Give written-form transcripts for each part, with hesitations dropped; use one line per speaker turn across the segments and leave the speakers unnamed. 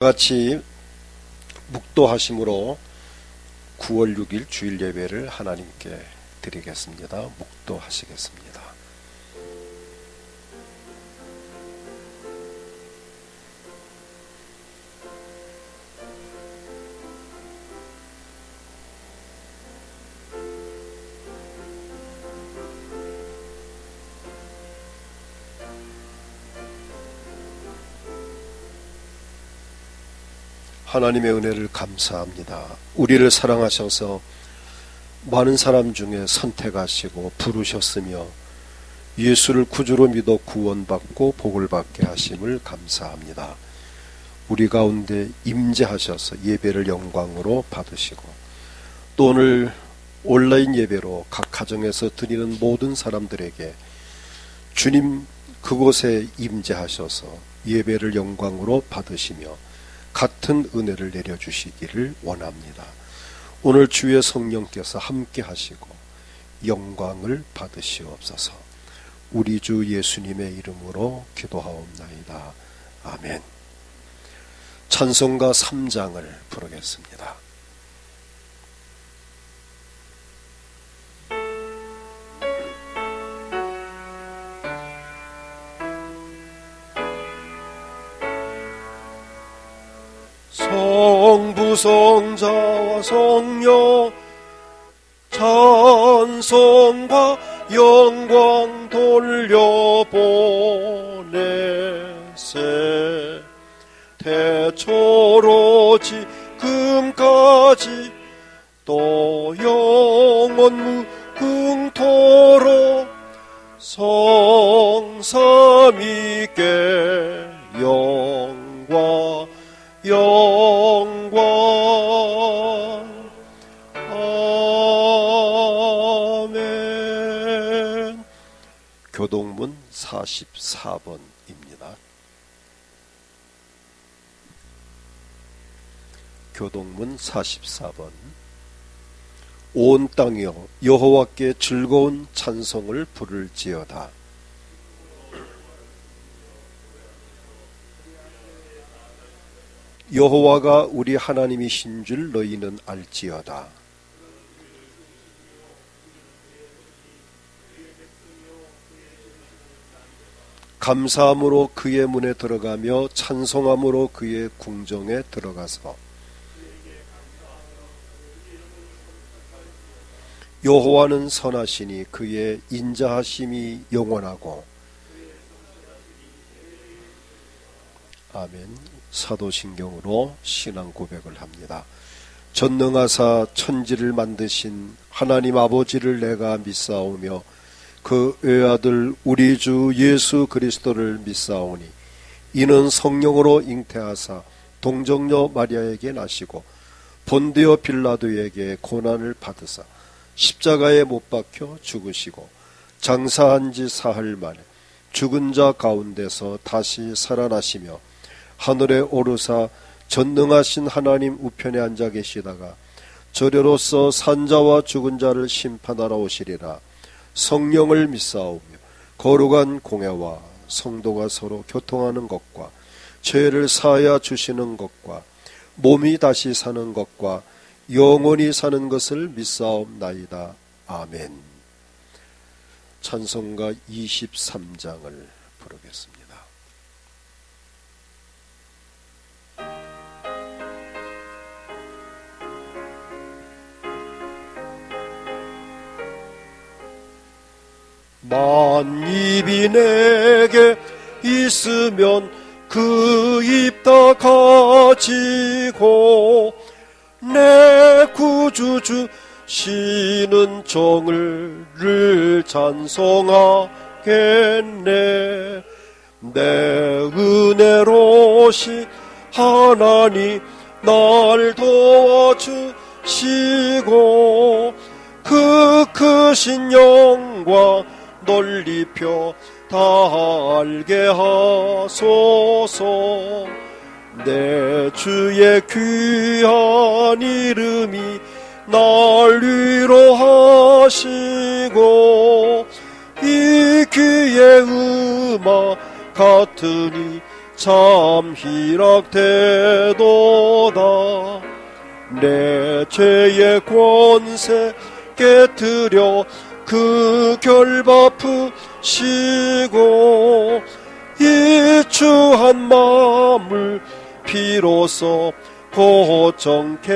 같이 묵도하심으로 9월 6일 주일 예배를 하나님께 드리겠습니다. 묵도하시겠습니다. 하나님의 은혜를 감사합니다. 우리를 사랑하셔서 많은 사람 중에 선택하시고 부르셨으며 예수를 구주로 믿어 구원받고 복을 받게 하심을 감사합니다. 우리 가운데 임재하셔서 예배를 영광으로 받으시고 또 오늘 온라인 예배로 각 가정에서 드리는 모든 사람들에게 주님 그곳에 임재하셔서 예배를 영광으로 받으시며 같은 은혜를 내려주시기를 원합니다. 오늘 주의 성령께서 함께 하시고 영광을 받으시옵소서. 우리 주 예수님의 이름으로 기도하옵나이다. 아멘. 찬송가 3장을 부르겠습니다. 성부 성자와 성령 찬송과 영광 돌려보내세. 태초로 지금까지 또 영원 무궁토록 성삼위께 영광 아멘. 교동문 44번입니다. 교동문 44번. 온 땅이여 여호와께 즐거운 찬송을 부를지어다. 여호와가 우리 하나님이신 줄 너희는 알지어다. 감사함으로 그의 문에 들어가며 찬송함으로 그의 궁정에 들어가서 여호와는 선하시니 그의 인자하심이 영원하고. 아멘. 사도신경으로 신앙 고백을 합니다. 전능하사 천지를 만드신 하나님 아버지를 내가 믿사오며 그 외아들 우리 주 예수 그리스도를 믿사오니 이는 성령으로 잉태하사 동정녀 마리아에게 나시고 본디오 빌라도에게 고난을 받으사 십자가에 못 박혀 죽으시고 장사한 지 사흘 만에 죽은 자 가운데서 다시 살아나시며 하늘에 오르사 전능하신 하나님 우편에 앉아 계시다가 저려로서 산자와 죽은 자를 심판하러 오시리라. 성령을 믿사오며 거룩한 공회와 성도가 서로 교통하는 것과 죄를 사하여 주시는 것과 몸이 다시 사는 것과 영원히 사는 것을 믿사옵나이다. 아멘. 찬송가 23장을 부르겠습니다. 만입이 내게 있으면 그 입 다 가지고 내 구주 주시는 정을 찬송하겠네. 내 은혜로우신 하나님 날 도와주시고 그 크신 영광 넓혀 다 알게 하소서. 내 주의 귀한 이름이 날 위로하시고 이 귀의 음악 같으니 참 희락되도다. 내 죄의 권세 깨뜨려 그 결바푸시고 이추한 마음을 비로소 고정케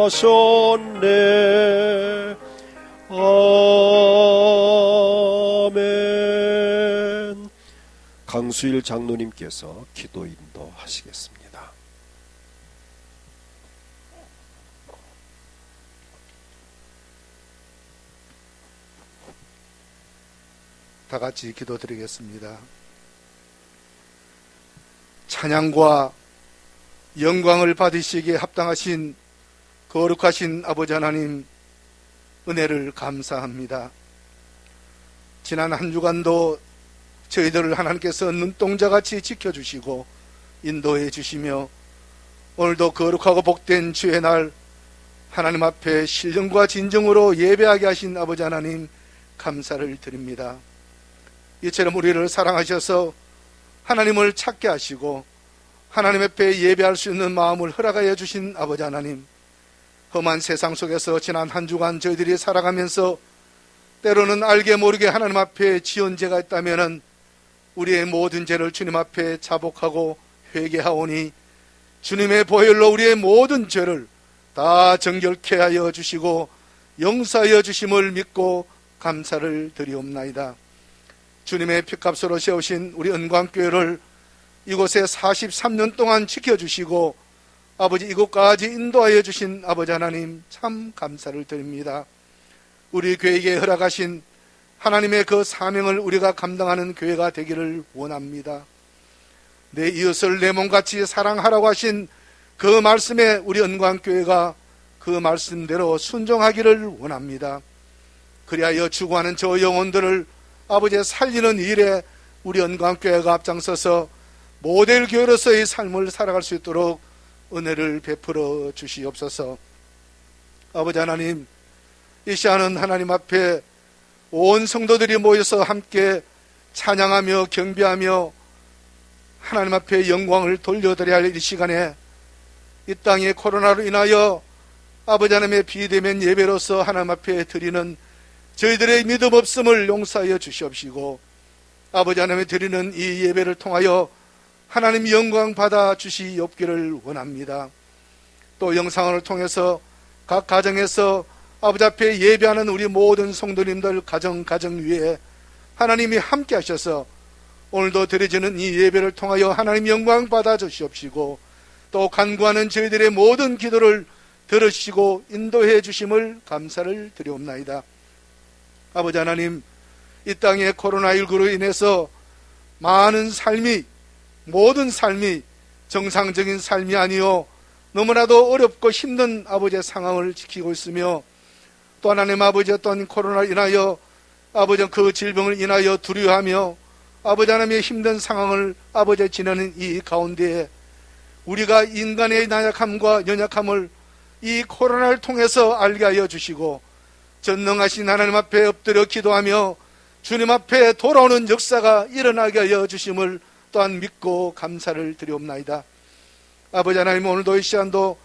하셨네. 아멘. 강수일 장로님께서 기도 인도하시겠습니다.
다 같이 기도드리겠습니다. 찬양과 영광을 받으시기에 합당하신 거룩하신 아버지 하나님, 은혜를 감사합니다. 지난 한 주간도 저희들을 하나님께서 눈동자같이 지켜주시고 인도해 주시며 오늘도 거룩하고 복된 주의 날 하나님 앞에 신령과 진정으로 예배하게 하신 아버지 하나님, 감사를 드립니다. 이처럼 우리를 사랑하셔서 하나님을 찾게 하시고 하나님 앞에 예배할 수 있는 마음을 허락하여 주신 아버지 하나님, 험한 세상 속에서 지난 한 주간 저희들이 살아가면서 때로는 알게 모르게 하나님 앞에 지은 죄가 있다면 우리의 모든 죄를 주님 앞에 자복하고 회개하오니 주님의 보혈로 우리의 모든 죄를 다 정결케 하여 주시고 용서하여 주심을 믿고 감사를 드리옵나이다. 주님의 피값으로 세우신 우리 은광교회를 이곳에 43년 동안 지켜주시고 아버지 이곳까지 인도하여 주신 아버지 하나님, 참 감사를 드립니다. 우리 교회에게 허락하신 하나님의 그 사명을 우리가 감당하는 교회가 되기를 원합니다. 내 이웃을 내 몸같이 사랑하라고 하신 그 말씀에 우리 은광교회가 그 말씀대로 순종하기를 원합니다. 그리하여 추구하는 저 영혼들을 아버지의 살리는 일에 우리 은광교회가 앞장서서 모델 교회로서의 삶을 살아갈 수 있도록 은혜를 베풀어 주시옵소서. 아버지 하나님, 이 시간은 하나님 앞에 온 성도들이 모여서 함께 찬양하며 경배하며 하나님 앞에 영광을 돌려드려야 할 이 시간에 이 땅의 코로나로 인하여 아버지 하나님의 비대면 예배로서 하나님 앞에 드리는 저희들의 믿음 없음을 용서하여 주시옵시고 아버지 하나님의 드리는 이 예배를 통하여 하나님 영광 받아 주시옵기를 원합니다. 또 영상을 통해서 각 가정에서 아버지 앞에 예배하는 우리 모든 성도님들 가정 위에 하나님이 함께 하셔서 오늘도 드려지는 이 예배를 통하여 하나님 영광 받아 주시옵시고 또 간구하는 저희들의 모든 기도를 들으시고 인도해 주심을 감사를 드리옵나이다. 아버지 하나님, 이 땅의 코로나19로 인해서 많은 삶이, 모든 삶이 정상적인 삶이 아니요 너무나도 어렵고 힘든 아버지의 상황을 지키고 있으며 또 하나님 아버지 어떤 코로나로 인하여 아버지 그 질병을 인하여 두려워하며 아버지 하나님의 힘든 상황을 아버지 지내는 이 가운데에 우리가 인간의 나약함과 연약함을 이 코로나를 통해서 알게 하여 주시고 전능하신 하나님 앞에 엎드려 기도하며 주님 앞에 돌아오는 역사가 일어나게 하여 주심을 또한 믿고 감사를 드리옵나이다. 아버지 하나님, 오늘도 이 시간도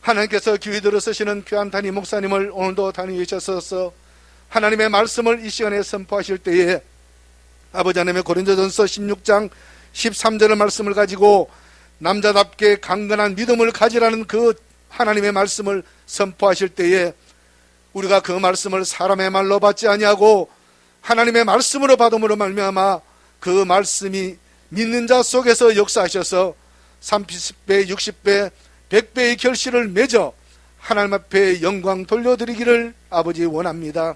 하나님께서 귀 들어 쓰시는 귀한 담임 목사님을 오늘도 담임해 주셔서 하나님의 말씀을 이 시간에 선포하실 때에 아버지 하나님의 고린도전서 16장 13절의 말씀을 가지고 남자답게 강건한 믿음을 가지라는 그 하나님의 말씀을 선포하실 때에 우리가 그 말씀을 사람의 말로 받지 아니하고 하나님의 말씀으로 받음으로 말미암아 그 말씀이 믿는 자 속에서 역사하셔서 30배, 60배, 100배의 결실을 맺어 하나님 앞에 영광 돌려드리기를 아버지 원합니다.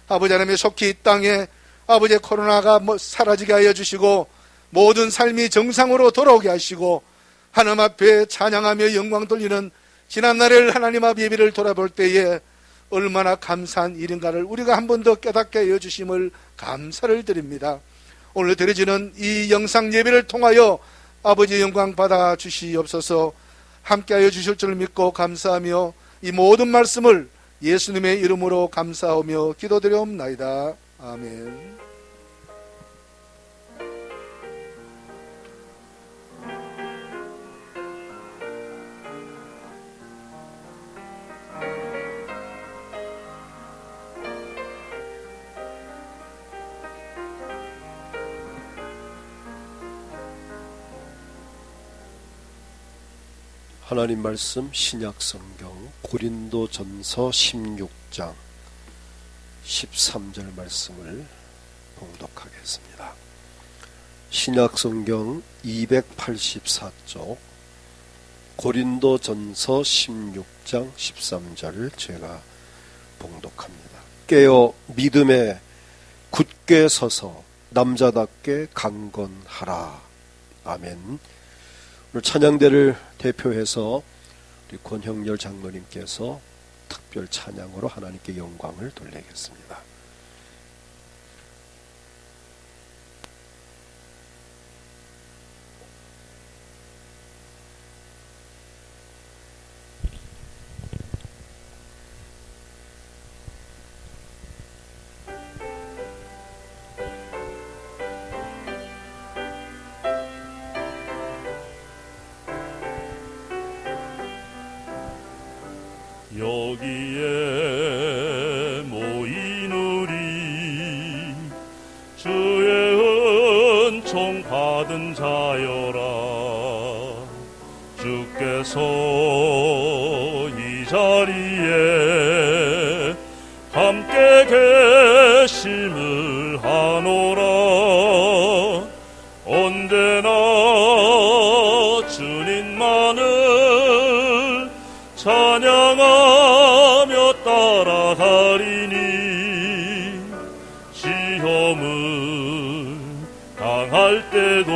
아버지 하나님의 속히 이 땅에 아버지의 코로나가 사라지게 하여 주시고 모든 삶이 정상으로 돌아오게 하시고 하나님 앞에 찬양하며 영광 돌리는 지난날을 하나님 앞 예배를 돌아볼 때에 얼마나 감사한 일인가를 우리가 한 번 더 깨닫게 하여 주심을 감사를 드립니다. 오늘 드려지는 이 영상 예배를 통하여 아버지의 영광 받아 주시옵소서. 함께하여 주실 줄 믿고 감사하며 이 모든 말씀을 예수님의 이름으로 감사하며 기도드려옵나이다. 아멘.
하나님 말씀 신약성경 고린도전서 16장 13절 말씀을 봉독하겠습니다. 신약성경 284쪽 고린도전서 16장 13절을 제가 봉독합니다. 깨어 믿음에 굳게 서서 남자답게 강건하라. 아멘. 오늘 찬양대를 대표해서 우리 권형렬 장로님께서 특별 찬양으로 하나님께 영광을 돌리겠습니다.
여기에 모인 우리 주의 은총 받은 자여라. 주께서 이 자리에 함께 계심을 하노라. 언제나 주님만을 찬양하며 따라가리니 시험을 당할 때도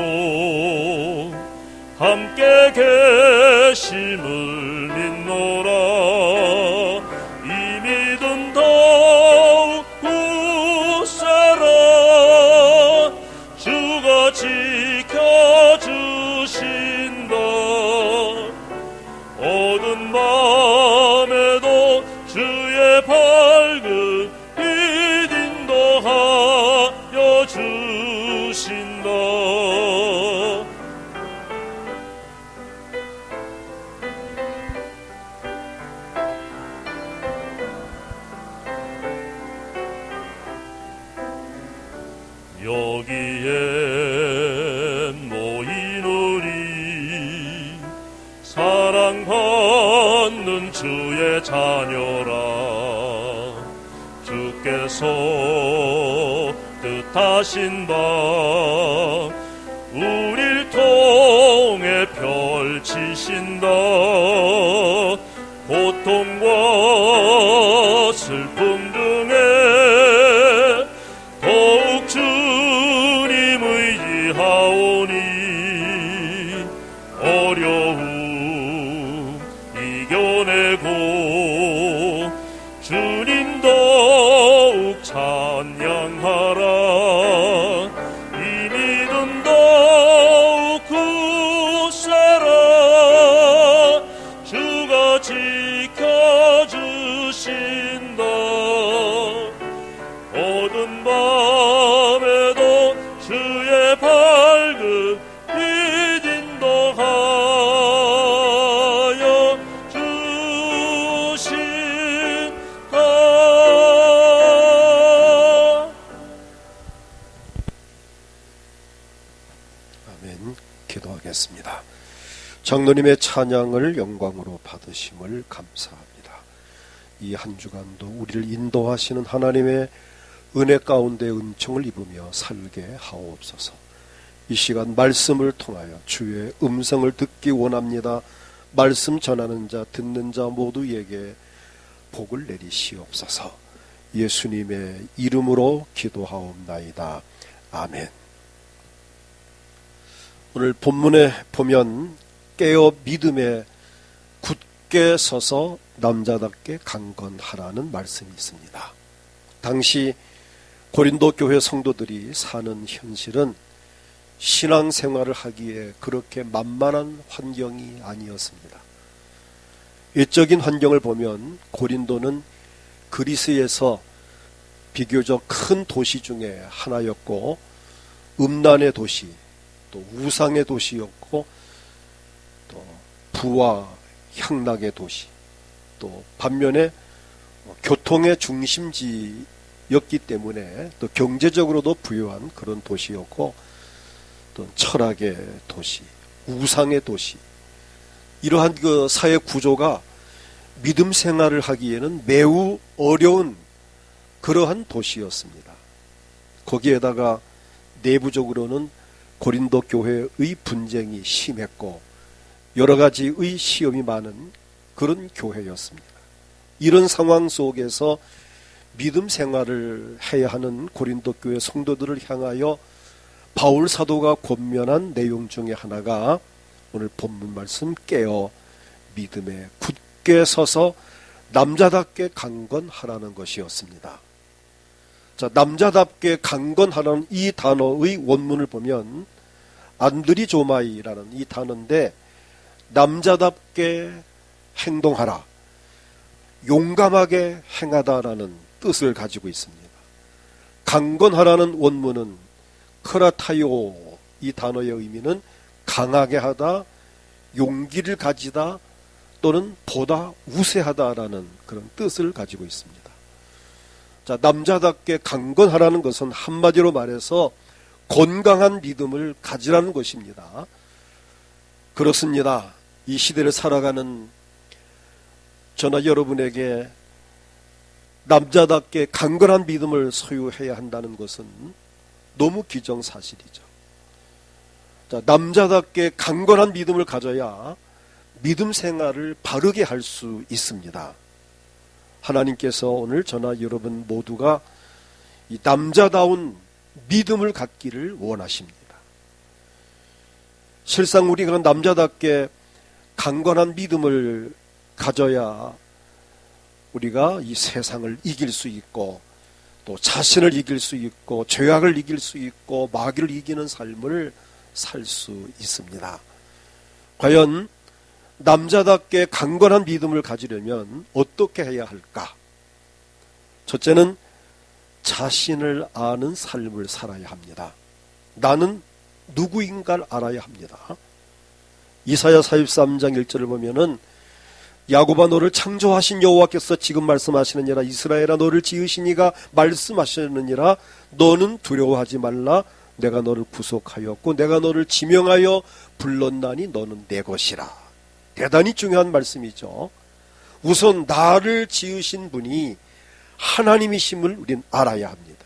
함께 계심을 믿노라. 이 믿음 더욱 굳세라. 주가 지켜주신다. 어두운 밤에도 주의 밝은 빛 인도하여 주신다. 여기에 모인 우리 사랑받는 주의 자녀라. 주께서 뜻하신 바 우릴 통해 펼치신다. 고통과 슬픔 중에 더욱 주님 의지하오니 어려움 이겨내고 주님 더욱 찬양하라. 이 믿음 더욱 굳세라. 주가 지켜주신다. 어두운 밤에도 주의 밝은 빛 인도하여 주신다.
아멘. 기도하겠습니다. 장로님의 찬양을 영광으로 받으심을 감사합니다. 이 한 주간도 우리를 인도하시는 하나님의 은혜 가운데 은총을 입으며 살게 하옵소서. 이 시간 말씀을 통하여 주의 음성을 듣기 원합니다. 말씀 전하는 자 듣는 자 모두에게 복을 내리시옵소서. 예수님의 이름으로 기도하옵나이다. 아멘. 오늘 본문에 보면 깨어 믿음에 굳게 서서 남자답게 강건하라는 말씀이 있습니다. 당시 고린도 교회 성도들이 사는 현실은 신앙생활을 하기에 그렇게 만만한 환경이 아니었습니다. 외적인 환경을 보면 고린도는 그리스에서 비교적 큰 도시 중에 하나였고 음란의 도시, 또 우상의 도시였고 또 부와 향락의 도시, 또 반면에 교통의 중심지였기 때문에 또 경제적으로도 부유한 그런 도시였고 또 철학의 도시, 우상의 도시, 이러한 그 사회 구조가 믿음 생활을 하기에는 매우 어려운 그러한 도시였습니다. 거기에다가 내부적으로는 고린도 교회의 분쟁이 심했고 여러 가지의 시험이 많은 그런 교회였습니다. 이런 상황 속에서 믿음 생활을 해야 하는 고린도 교회 성도들을 향하여 바울 사도가 권면한 내용 중에 하나가 오늘 본문 말씀 깨어 믿음에 굳게 서서 남자답게 강건하라는 것이었습니다. 자, 남자답게 강건하라는 이 단어의 원문을 보면 안드리조마이라는 이 단어인데 남자답게 행동하라, 용감하게 행하다라는 뜻을 가지고 있습니다. 강건하라는 원문은 크라타요, 이 단어의 의미는 강하게 하다, 용기를 가지다 또는 보다 우세하다라는 그런 뜻을 가지고 있습니다. 자, 남자답게 강건하라는 것은 한마디로 말해서 건강한 믿음을 가지라는 것입니다. 그렇습니다. 이 시대를 살아가는 저나 여러분에게 남자답게 강건한 믿음을 소유해야 한다는 것은 너무 기정사실이죠. 자, 남자답게 강건한 믿음을 가져야 믿음 생활을 바르게 할 수 있습니다. 하나님께서 오늘 저나 여러분 모두가 이 남자다운 믿음을 갖기를 원하십니다. 실상 우리가 남자답게 강건한 믿음을 가져야 우리가 이 세상을 이길 수 있고 또 자신을 이길 수 있고 죄악을 이길 수 있고 마귀를 이기는 삶을 살 수 있습니다. 과연 남자답게 강건한 믿음을 가지려면 어떻게 해야 할까? 첫째는 자신을 아는 삶을 살아야 합니다. 나는 누구인가를 알아야 합니다. 이사야 43장 1절을 보면은 야곱아 너를 창조하신 여호와께서 지금 말씀하시느니라, 이스라엘아 너를 지으신 이가 말씀하시느니라, 너는 두려워하지 말라, 내가 너를 구속하였고 내가 너를 지명하여 불렀나니 너는 내 것이라. 대단히 중요한 말씀이죠. 우선 나를 지으신 분이 하나님이심을 우린 알아야 합니다.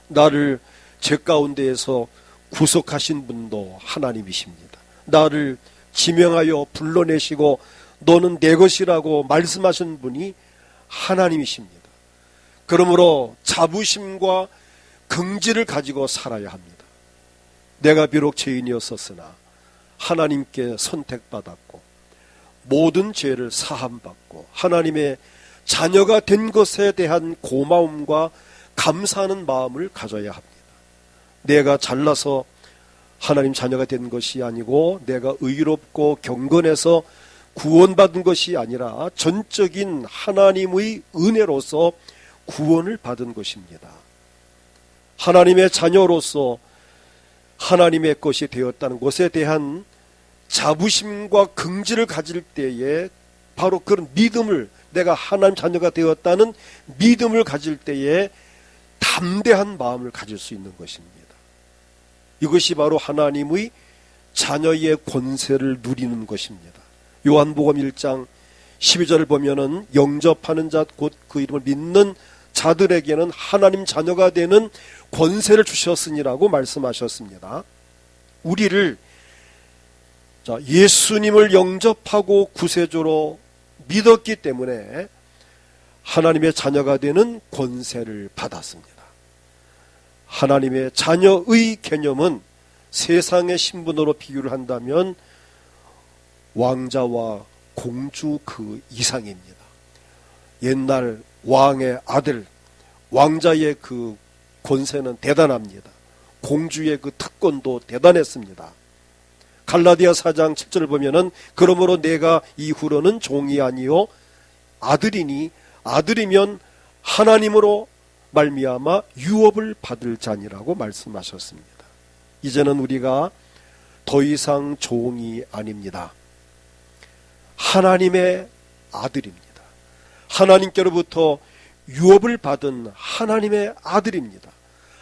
나를 죄 가운데에서 구속하신 분도 하나님이십니다. 나를 지명하여 불러내시고 너는 내 것이라고 말씀하신 분이 하나님이십니다. 그러므로 자부심과 긍지를 가지고 살아야 합니다. 내가 비록 죄인이었었으나 하나님께 선택받았고 모든 죄를 사함받고 하나님의 자녀가 된 것에 대한 고마움과 감사하는 마음을 가져야 합니다. 내가 잘나서 하나님 자녀가 된 것이 아니고 내가 의롭고 경건해서 구원받은 것이 아니라 전적인 하나님의 은혜로서 구원을 받은 것입니다. 하나님의 자녀로서 하나님의 것이 되었다는 것에 대한 자부심과 긍지를 가질 때에 바로 그런 믿음을, 내가 하나님 자녀가 되었다는 믿음을 가질 때에 담대한 마음을 가질 수 있는 것입니다. 이것이 바로 하나님의 자녀의 권세를 누리는 것입니다. 요한복음 1장 12절을 보면은 영접하는 자 곧 그 이름을 믿는 자들에게는 하나님 자녀가 되는 권세를 주셨으니라고 말씀하셨습니다. 우리를 예수님을 영접하고 구세주로 믿었기 때문에 하나님의 자녀가 되는 권세를 받았습니다. 하나님의 자녀의 개념은 세상의 신분으로 비유를 한다면 왕자와 공주 그 이상입니다. 옛날 왕의 아들, 왕자의 그 권세는 대단합니다. 공주의 그 특권도 대단했습니다. 갈라디아 4장 7절을 보면은 그러므로 내가 이후로는 종이 아니요 아들이니 아들이면 하나님으로 말미암아 유업을 받을 자니라고 말씀하셨습니다. 이제는 우리가 더 이상 종이 아닙니다. 하나님의 아들입니다. 하나님께로부터 유업을 받은 하나님의 아들입니다.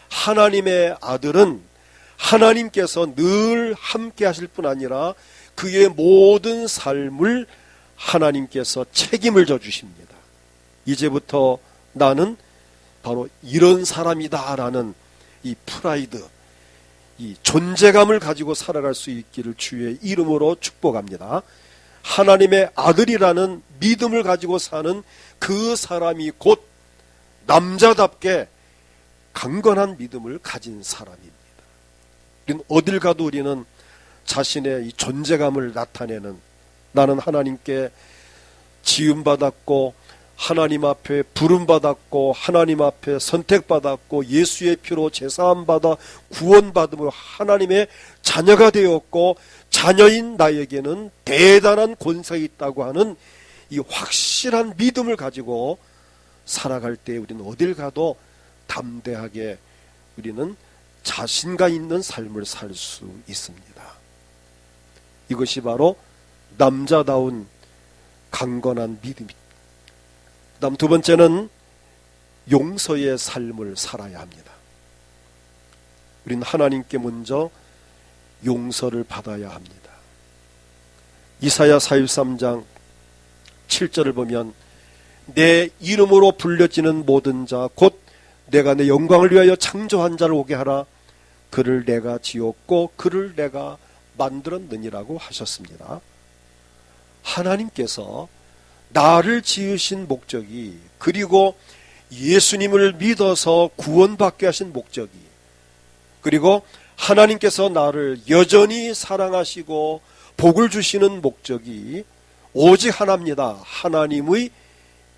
하나님의 아들은 하나님께서 늘 함께 하실 뿐 아니라 그의 모든 삶을 하나님께서 책임을 져 주십니다. 이제부터 나는 바로 이런 사람이다 라는 이 프라이드, 이 존재감을 가지고 살아갈 수 있기를 주의 이름으로 축복합니다. 하나님의 아들이라는 믿음을 가지고 사는 그 사람이 곧 남자답게 강건한 믿음을 가진 사람입니다. 우리는 어딜 가도 우리는 자신의 이 존재감을 나타내는, 나는 하나님께 지음받았고 하나님 앞에 부름받았고 하나님 앞에 선택받았고 예수의 피로 제사함받아 구원받음으로 하나님의 자녀가 되었고 자녀인 나에게는 대단한 권세가 있다고 하는 이 확실한 믿음을 가지고 살아갈 때 우리는 어딜 가도 담대하게 우리는 자신감 있는 삶을 살 수 있습니다. 이것이 바로 남자다운 강건한 믿음입니다. 그다음 두 번째는 용서의 삶을 살아야 합니다. 우리는 하나님께 먼저 용서를 받아야 합니다. 이사야 43장 7절을 보면 내 이름으로 불려지는 모든 자 곧 내가 내 영광을 위하여 창조한 자를 오게 하라. 그를 내가 지었고 그를 내가 만들었느니라고 하셨습니다. 하나님께서 나를 지으신 목적이, 그리고 예수님을 믿어서 구원받게 하신 목적이, 그리고 하나님께서 나를 여전히 사랑하시고 복을 주시는 목적이 오직 하나입니다. 하나님의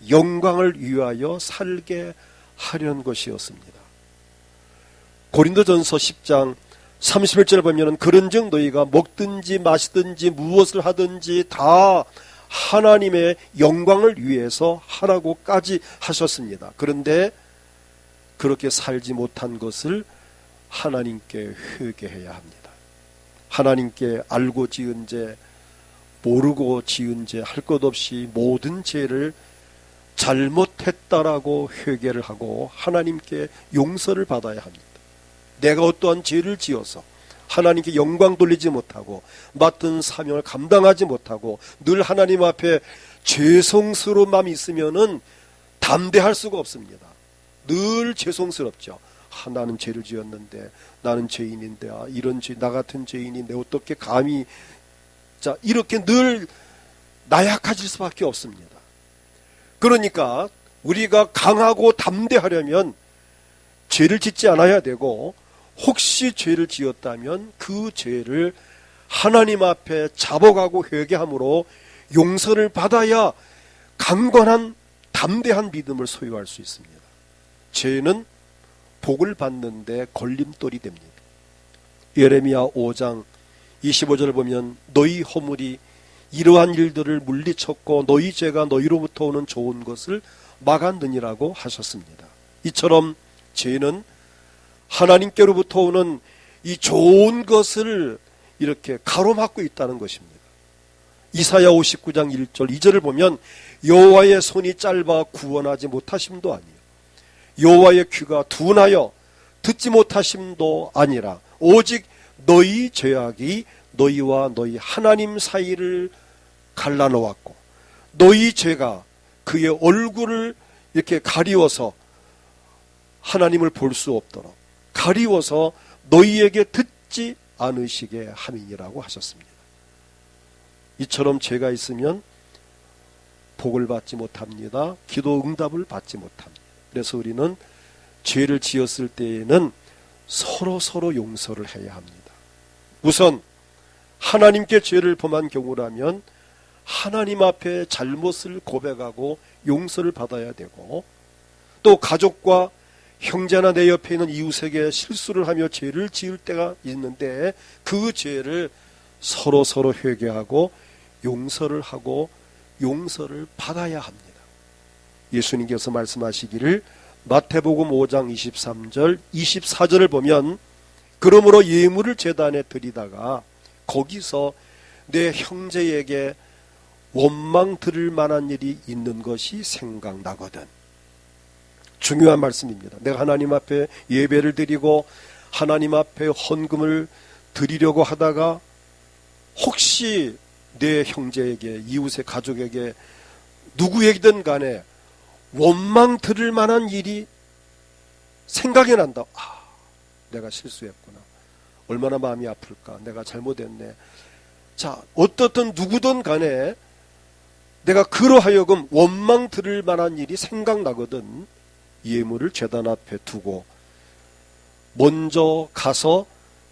영광을 위하여 살게 하려는 것이었습니다. 고린도전서 10장 31절을 보면 그런즉 너희가 먹든지 마시든지 무엇을 하든지 다 하나님의 영광을 위해서 하라고까지 하셨습니다. 그런데 그렇게 살지 못한 것을 하나님께 회개해야 합니다. 하나님께 알고 지은 죄, 모르고 지은 죄 할 것 없이 모든 죄를 잘못했다라고 회개를 하고 하나님께 용서를 받아야 합니다. 내가 어떠한 죄를 지어서 하나님께 영광 돌리지 못하고 맡은 사명을 감당하지 못하고 늘 하나님 앞에 죄송스러운 마음이 있으면은 담대할 수가 없습니다. 늘 죄송스럽죠. 나는 죄를 지었는데, 나는 죄인인데, 이런 죄, 나 같은 죄인이 내 어떻게 감히, 자, 이렇게 늘 나약해질 수밖에 없습니다. 그러니까 우리가 강하고 담대하려면 죄를 짓지 않아야 되고, 혹시 죄를 지었다면 그 죄를 하나님 앞에 잡아가고 회개함으로 용서를 받아야 강건한 담대한 믿음을 소유할 수 있습니다. 죄는 복을 받는데 걸림돌이 됩니다. 예레미야 5장 25절을 보면 너희 허물이 이러한 일들을 물리쳤고 너희 죄가 너희로부터 오는 좋은 것을 막았느니라고 하셨습니다. 이처럼 죄는 하나님께로부터 오는 이 좋은 것을 이렇게 가로막고 있다는 것입니다. 이사야 59장 1절 2절을 보면 여호와의 손이 짧아 구원하지 못하심도 아니요 여호와의 귀가 둔하여 듣지 못하심도 아니라 오직 너희 죄악이 너희와 너희 하나님 사이를 갈라놓았고 너희 죄가 그의 얼굴을 이렇게 가리워서 하나님을 볼 수 없도록 가리워서 너희에게 듣지 않으시게 함이니라고 하셨습니다. 이처럼 죄가 있으면 복을 받지 못합니다. 기도 응답을 받지 못합니다. 그래서 우리는 죄를 지었을 때에는 서로 용서를 해야 합니다. 우선 하나님께 죄를 범한 경우라면 하나님 앞에 잘못을 고백하고 용서를 받아야 되고, 또 가족과 형제나 내 옆에 있는 이웃에게 실수를 하며 죄를 지을 때가 있는데 그 죄를 서로 회개하고 용서를 하고 용서를 받아야 합니다. 예수님께서 말씀하시기를 마태복음 5장 23절 24절을 보면 그러므로 예물을 제단에 드리다가 거기서 내 형제에게 원망 들을 만한 일이 있는 것이 생각나거든. 중요한 말씀입니다. 내가 하나님 앞에 예배를 드리고 하나님 앞에 헌금을 드리려고 하다가 혹시 내 형제에게, 이웃의 가족에게, 누구에게든 간에 원망 들을 만한 일이 생각이 난다. 아, 내가 실수했구나. 얼마나 마음이 아플까. 내가 잘못했네. 자, 어떻든 누구든 간에 내가 그러하여금 원망 들을 만한 일이 생각나거든 예물을 제단 앞에 두고 먼저 가서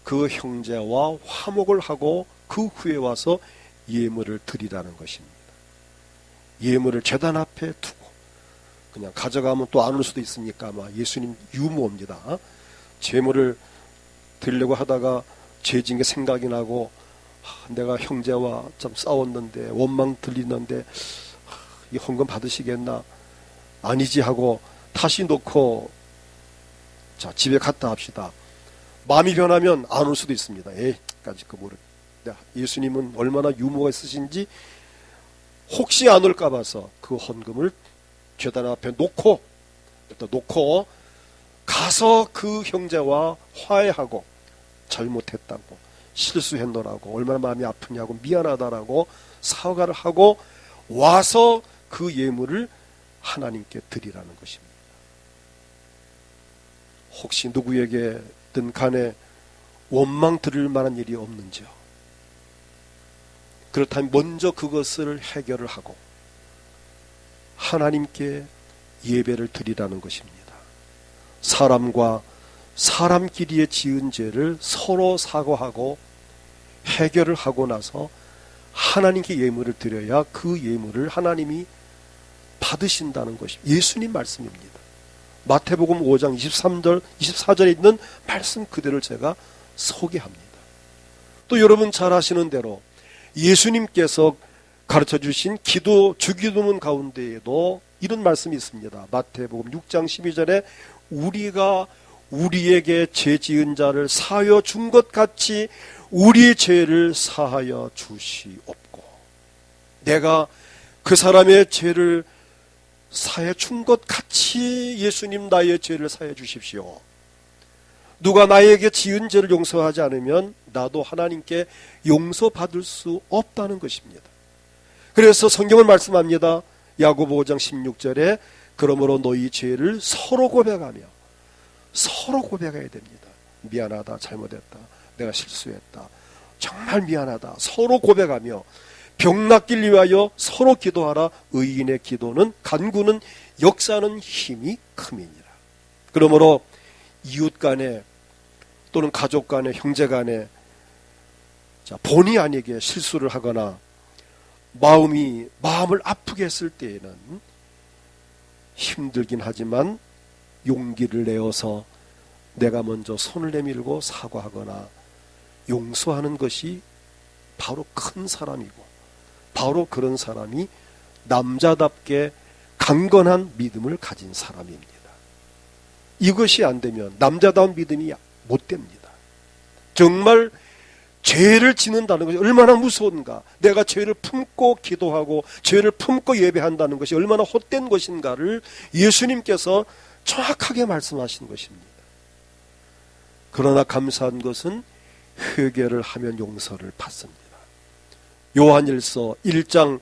그 형제와 화목을 하고 그 후에 와서 예물을 드리라는 것입니다. 예물을 제단 앞에 두고 그냥 가져가면 또 안 올 수도 있으니까 아마 예수님 유무입니다. 제물을 드리려고 하다가 죄진 게 생각이 나고 내가 형제와 좀 싸웠는데 원망 들리는데 이 헌금 받으시겠나? 아니지 하고 다시 놓고 자 집에 갔다 합시다. 마음이 변하면 안 올 수도 있습니다. 까짓 거 모르. 예수님은 얼마나 유머가 있으신지 혹시 안 올까 봐서 그 헌금을 제단 앞에 놓고 가서 그 형제와 화해하고 잘못했다고 실수했노라고 얼마나 마음이 아프냐고 미안하다라고 사과를 하고 와서 그 예물을 하나님께 드리라는 것입니다. 혹시 누구에게든 간에 원망 들을 만한 일이 없는지요? 그렇다면 먼저 그것을 해결을 하고 하나님께 예배를 드리라는 것입니다. 사람과 사람끼리의 지은 죄를 서로 사과하고 해결을 하고 나서 하나님께 예물을 드려야 그 예물을 하나님이 받으신다는 것이 예수님 말씀입니다. 마태복음 5장 23절, 24절에 있는 말씀 그대로 제가 소개합니다. 또 여러분 잘 아시는 대로 예수님께서 가르쳐 주신 주기도문 가운데에도 이런 말씀이 있습니다. 마태복음 6장 12절에 우리가 우리에게 죄 지은 자를 사하여 준 것 같이 우리 죄를 사하여 주시옵고, 내가 그 사람의 죄를 사해 준 것 같이 예수님 나의 죄를 사해 주십시오. 누가 나에게 지은 죄를 용서하지 않으면 나도 하나님께 용서받을 수 없다는 것입니다. 그래서 성경을 말씀합니다. 야고보 5장 16절에 그러므로 너희 죄를 서로 고백하며 서로 고백해야 됩니다. 미안하다, 잘못했다, 내가 실수했다, 정말 미안하다, 서로 고백하며 병 낫길 위하여 서로 기도하라. 의인의 기도는 간구는 역사는 힘이 큼이니라. 그러므로 이웃 간에 또는 가족 간에 형제 간에 본의 아니게 실수를 하거나 마음을 아프게 했을 때에는 힘들긴 하지만 용기를 내어서 내가 먼저 손을 내밀고 사과하거나 용서하는 것이 바로 큰 사람이고 바로 그런 사람이 남자답게 강건한 믿음을 가진 사람입니다. 이것이 안 되면 남자다운 믿음이 못 됩니다. 정말 죄를 짓는다는 것이 얼마나 무서운가, 내가 죄를 품고 기도하고 죄를 품고 예배한다는 것이 얼마나 헛된 것인가를 예수님께서 정확하게 말씀하신 것입니다. 그러나 감사한 것은 회개를 하면 용서를 받습니다. 요한일서 1장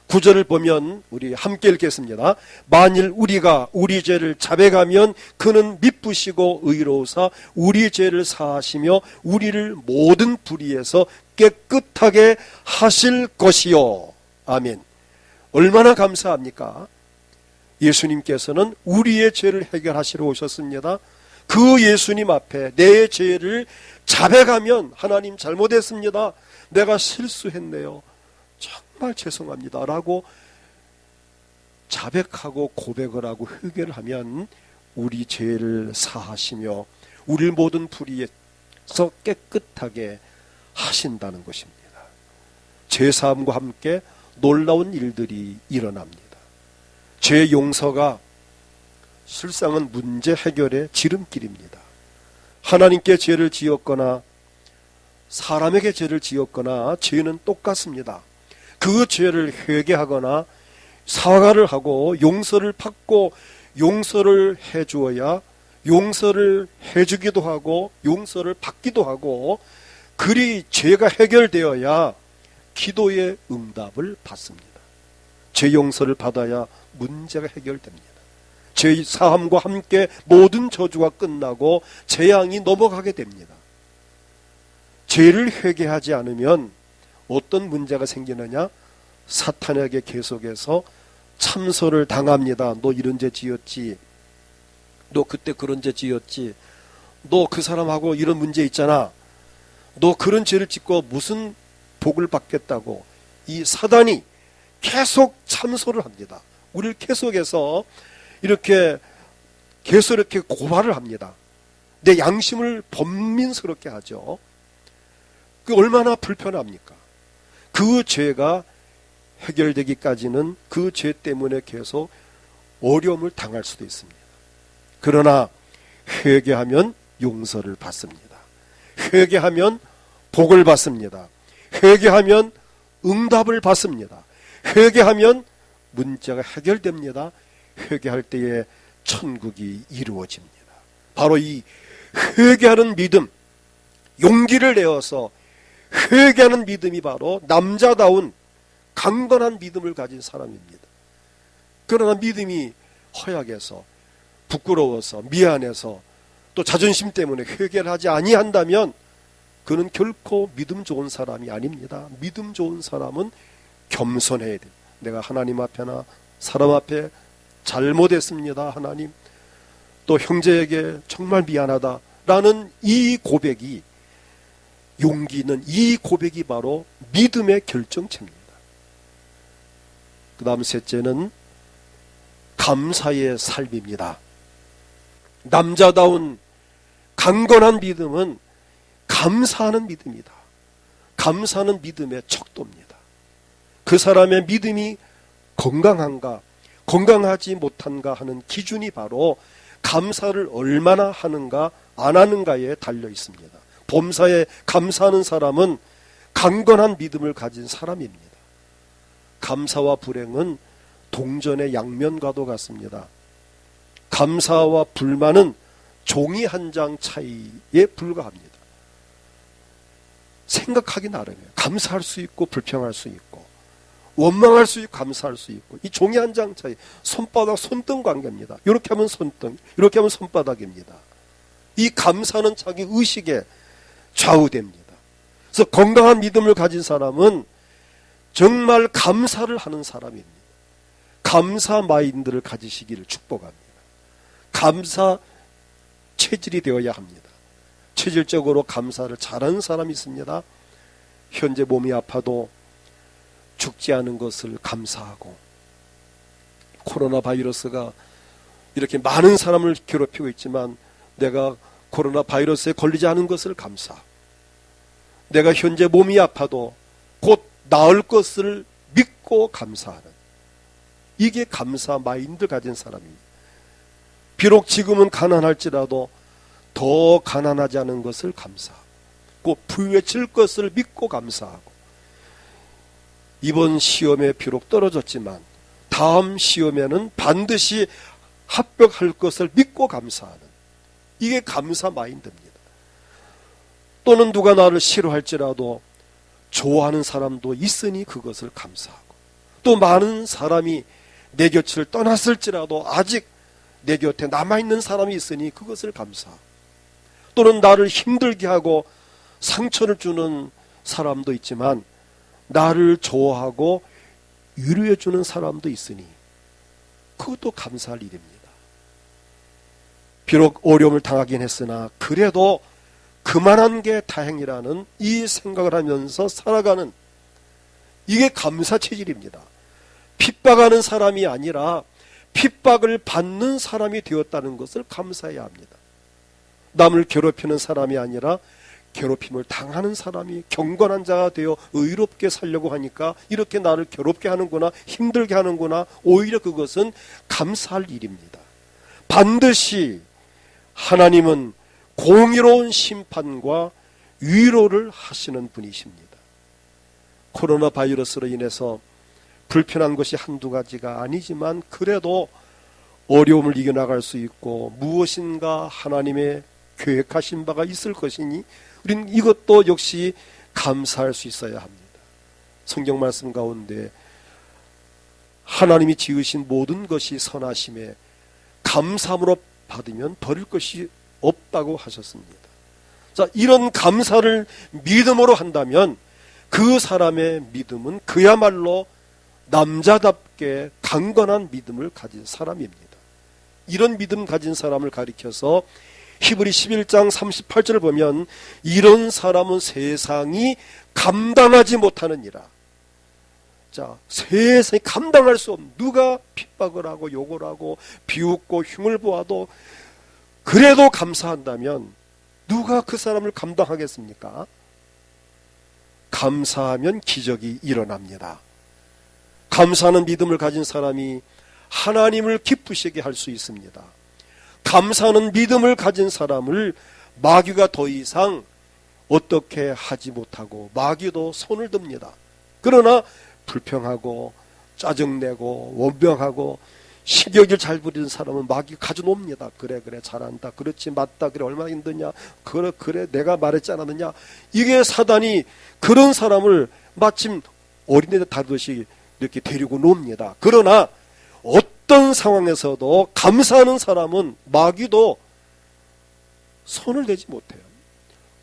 9절을 보면 우리 함께 읽겠습니다. 만일 우리가 우리 죄를 자백하면 그는 미쁘시고 의로우사 우리 죄를 사하시며 우리를 모든 불의에서 깨끗하게 하실 것이요. 아멘. 얼마나 감사합니까? 예수님께서는 우리의 죄를 해결하시러 오셨습니다. 그 예수님 앞에 내 죄를 자백하면 하나님 잘못했습니다, 내가 실수했네요, 정말 죄송합니다 라고 자백하고 고백을 하고 회개를 하면 우리 죄를 사하시며 우리 모든 불의에서 깨끗하게 하신다는 것입니다. 죄사함과 함께 놀라운 일들이 일어납니다. 죄 용서가 실상은 문제 해결의 지름길입니다. 하나님께 죄를 지었거나 사람에게 죄를 지었거나 죄는 똑같습니다. 그 죄를 회개하거나 사과를 하고 용서를 받고 용서를 해주어야 용서를 해주기도 하고 용서를 받기도 하고 그리 죄가 해결되어야 기도의 응답을 받습니다. 죄 용서를 받아야 문제가 해결됩니다. 죄 사함과 함께 모든 저주가 끝나고 재앙이 넘어가게 됩니다. 죄를 회개하지 않으면 어떤 문제가 생기느냐? 사탄에게 계속해서 참소를 당합니다. 너 이런 죄 지었지, 너 그때 그런 죄 지었지, 너 그 사람하고 이런 문제 있잖아, 너 그런 죄를 짓고 무슨 복을 받겠다고 이 사단이 계속 참소를 합니다. 우리를 계속해서 이렇게 고발을 합니다. 내 양심을 번민스럽게 하죠. 그 얼마나 불편합니까? 그 죄가 해결되기까지는 그 죄 때문에 계속 어려움을 당할 수도 있습니다. 그러나 회개하면 용서를 받습니다. 회개하면 복을 받습니다. 회개하면 응답을 받습니다. 회개하면 문제가 해결됩니다. 회개할 때에 천국이 이루어집니다. 바로 이 회개하는 믿음, 용기를 내어서 회개하는 믿음이 바로 남자다운 강건한 믿음을 가진 사람입니다. 그러나 믿음이 허약해서, 부끄러워서, 미안해서, 또 자존심 때문에 회개를 하지 아니한다면 그는 결코 믿음 좋은 사람이 아닙니다. 믿음 좋은 사람은 겸손해야 돼요. 내가 하나님 앞에나 사람 앞에 잘못했습니다, 하나님. 또 형제에게 정말 미안하다라는 이 고백이, 용기 있는 이 고백이 바로 믿음의 결정체입니다. 그 다음 셋째는 감사의 삶입니다. 남자다운 강건한 믿음은 감사하는 믿음이다. 감사하는 믿음의 척도입니다. 그 사람의 믿음이 건강한가, 건강하지 못한가 하는 기준이 바로 감사를 얼마나 하는가, 안 하는가에 달려 있습니다. 범사에 감사하는 사람은 강건한 믿음을 가진 사람입니다. 감사와 불행은 동전의 양면과도 같습니다. 감사와 불만은 종이 한 장 차이에 불과합니다. 생각하기 나름이에요. 감사할 수 있고 불평할 수 있고, 원망할 수 있고 감사할 수 있고, 이 종이 한 장 차이, 손바닥 손등 관계입니다. 이렇게 하면 손등, 이렇게 하면 손바닥입니다. 이 감사는 자기 의식에 좌우됩니다. 그래서 건강한 믿음을 가진 사람은 정말 감사를 하는 사람입니다. 감사 마인드를 가지시기를 축복합니다. 감사 체질이 되어야 합니다. 체질적으로 감사를 잘하는 사람이 있습니다. 현재 몸이 아파도 죽지 않은 것을 감사하고, 코로나 바이러스가 이렇게 많은 사람을 괴롭히고 있지만 내가 코로나 바이러스에 걸리지 않은 것을 감사하고, 내가 현재 몸이 아파도 곧 나을 것을 믿고 감사하는, 이게 감사 마인드 가진 사람입니다. 비록 지금은 가난할지라도 더 가난하지 않은 것을 감사하고, 곧 부유해질 것을 믿고 감사하고, 이번 시험에 비록 떨어졌지만 다음 시험에는 반드시 합격할 것을 믿고 감사하는, 이게 감사 마인드입니다. 또는 누가 나를 싫어할지라도 좋아하는 사람도 있으니 그것을 감사하고, 또 많은 사람이 내 곁을 떠났을지라도 아직 내 곁에 남아있는 사람이 있으니 그것을 감사하고, 또는 나를 힘들게 하고 상처를 주는 사람도 있지만 나를 좋아하고 위로해 주는 사람도 있으니 그것도 감사할 일입니다. 비록 어려움을 당하긴 했으나 그래도 그만한 게 다행이라는 이 생각을 하면서 살아가는, 이게 감사 체질입니다. 핍박하는 사람이 아니라 핍박을 받는 사람이 되었다는 것을 감사해야 합니다. 남을 괴롭히는 사람이 아니라 괴롭힘을 당하는 사람이 경건한 자가 되어 의롭게 살려고 하니까 이렇게 나를 괴롭게 하는구나, 힘들게 하는구나, 오히려 그것은 감사할 일입니다. 반드시 하나님은 공의로운 심판과 위로를 하시는 분이십니다. 코로나 바이러스로 인해서 불편한 것이 한두 가지가 아니지만 그래도 어려움을 이겨나갈 수 있고 무엇인가 하나님의 계획하신 바가 있을 것이니 우리는 이것도 역시 감사할 수 있어야 합니다. 성경 말씀 가운데 하나님이 지으신 모든 것이 선하심에 감사함으로 받으면 버릴 것이 없다고 하셨습니다. 자, 이런 감사를 믿음으로 한다면 그 사람의 믿음은 그야말로 남자답게 강건한 믿음을 가진 사람입니다. 이런 믿음 가진 사람을 가리켜서 히브리 11장 38절을 보면 이런 사람은 세상이 감당하지 못하느니라. 자, 세상이 감당할 수 없는, 누가 핍박을 하고 욕을 하고 비웃고 흉을 보아도 그래도 감사한다면 누가 그 사람을 감당하겠습니까? 감사하면 기적이 일어납니다. 감사하는 믿음을 가진 사람이 하나님을 기쁘시게 할 수 있습니다. 감사하는 믿음을 가진 사람을 마귀가 더 이상 어떻게 하지 못하고 마귀도 손을 듭니다. 그러나 불평하고 짜증내고 원병하고 신경질 잘 부리는 사람은 마귀 가져놉니다. 그래 잘한다, 그렇지, 맞다, 그래 얼마나 힘드냐, 그래 내가 말했지 않았느냐. 이게 사단이 그런 사람을 마침 어린애들 다루듯이 이렇게 데리고 놉니다. 그러나 어떤 상황에서도 감사하는 사람은 마귀도 손을 대지 못해요.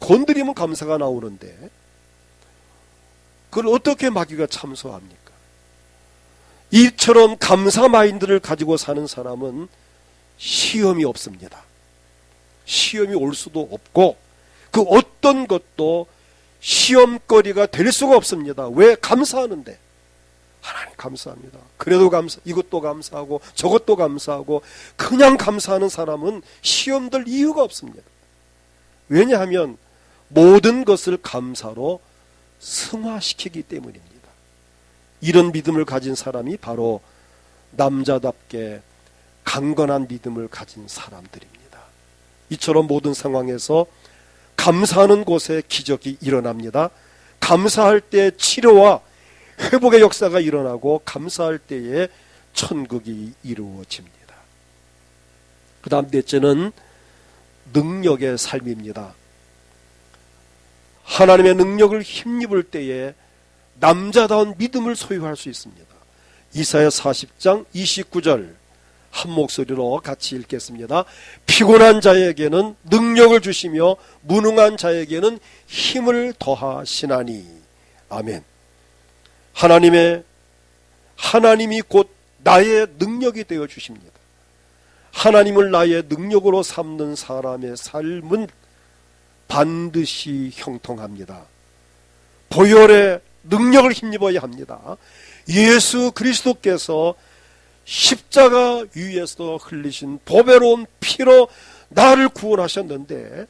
건드리면 감사가 나오는데 그걸 어떻게 마귀가 참소합니까? 이처럼 감사 마인드를 가지고 사는 사람은 시험이 없습니다. 시험이 올 수도 없고 그 어떤 것도 시험거리가 될 수가 없습니다. 왜? 감사하는데. 하나님 감사합니다. 그래도 이것도 감사하고 저것도 감사하고 그냥 감사하는 사람은 시험될 이유가 없습니다. 왜냐하면 모든 것을 감사로 승화시키기 때문입니다. 이런 믿음을 가진 사람이 바로 남자답게 강건한 믿음을 가진 사람들입니다. 이처럼 모든 상황에서 감사하는 곳에 기적이 일어납니다. 감사할 때 치료와 회복의 역사가 일어나고 감사할 때에 천국이 이루어집니다. 그 다음 넷째는 능력의 삶입니다. 하나님의 능력을 힘입을 때에 남자다운 믿음을 소유할 수 있습니다. 이사야 40장 29절 한 목소리로 같이 읽겠습니다. 피곤한 자에게는 능력을 주시며 무능한 자에게는 힘을 더하시나니. 아멘. 하나님이 곧 나의 능력이 되어 주십니다. 하나님을 나의 능력으로 삼는 사람의 삶은 반드시 형통합니다. 보혈의 능력을 힘입어야 합니다. 예수 그리스도께서 십자가 위에서 흘리신 보배로운 피로 나를 구원하셨는데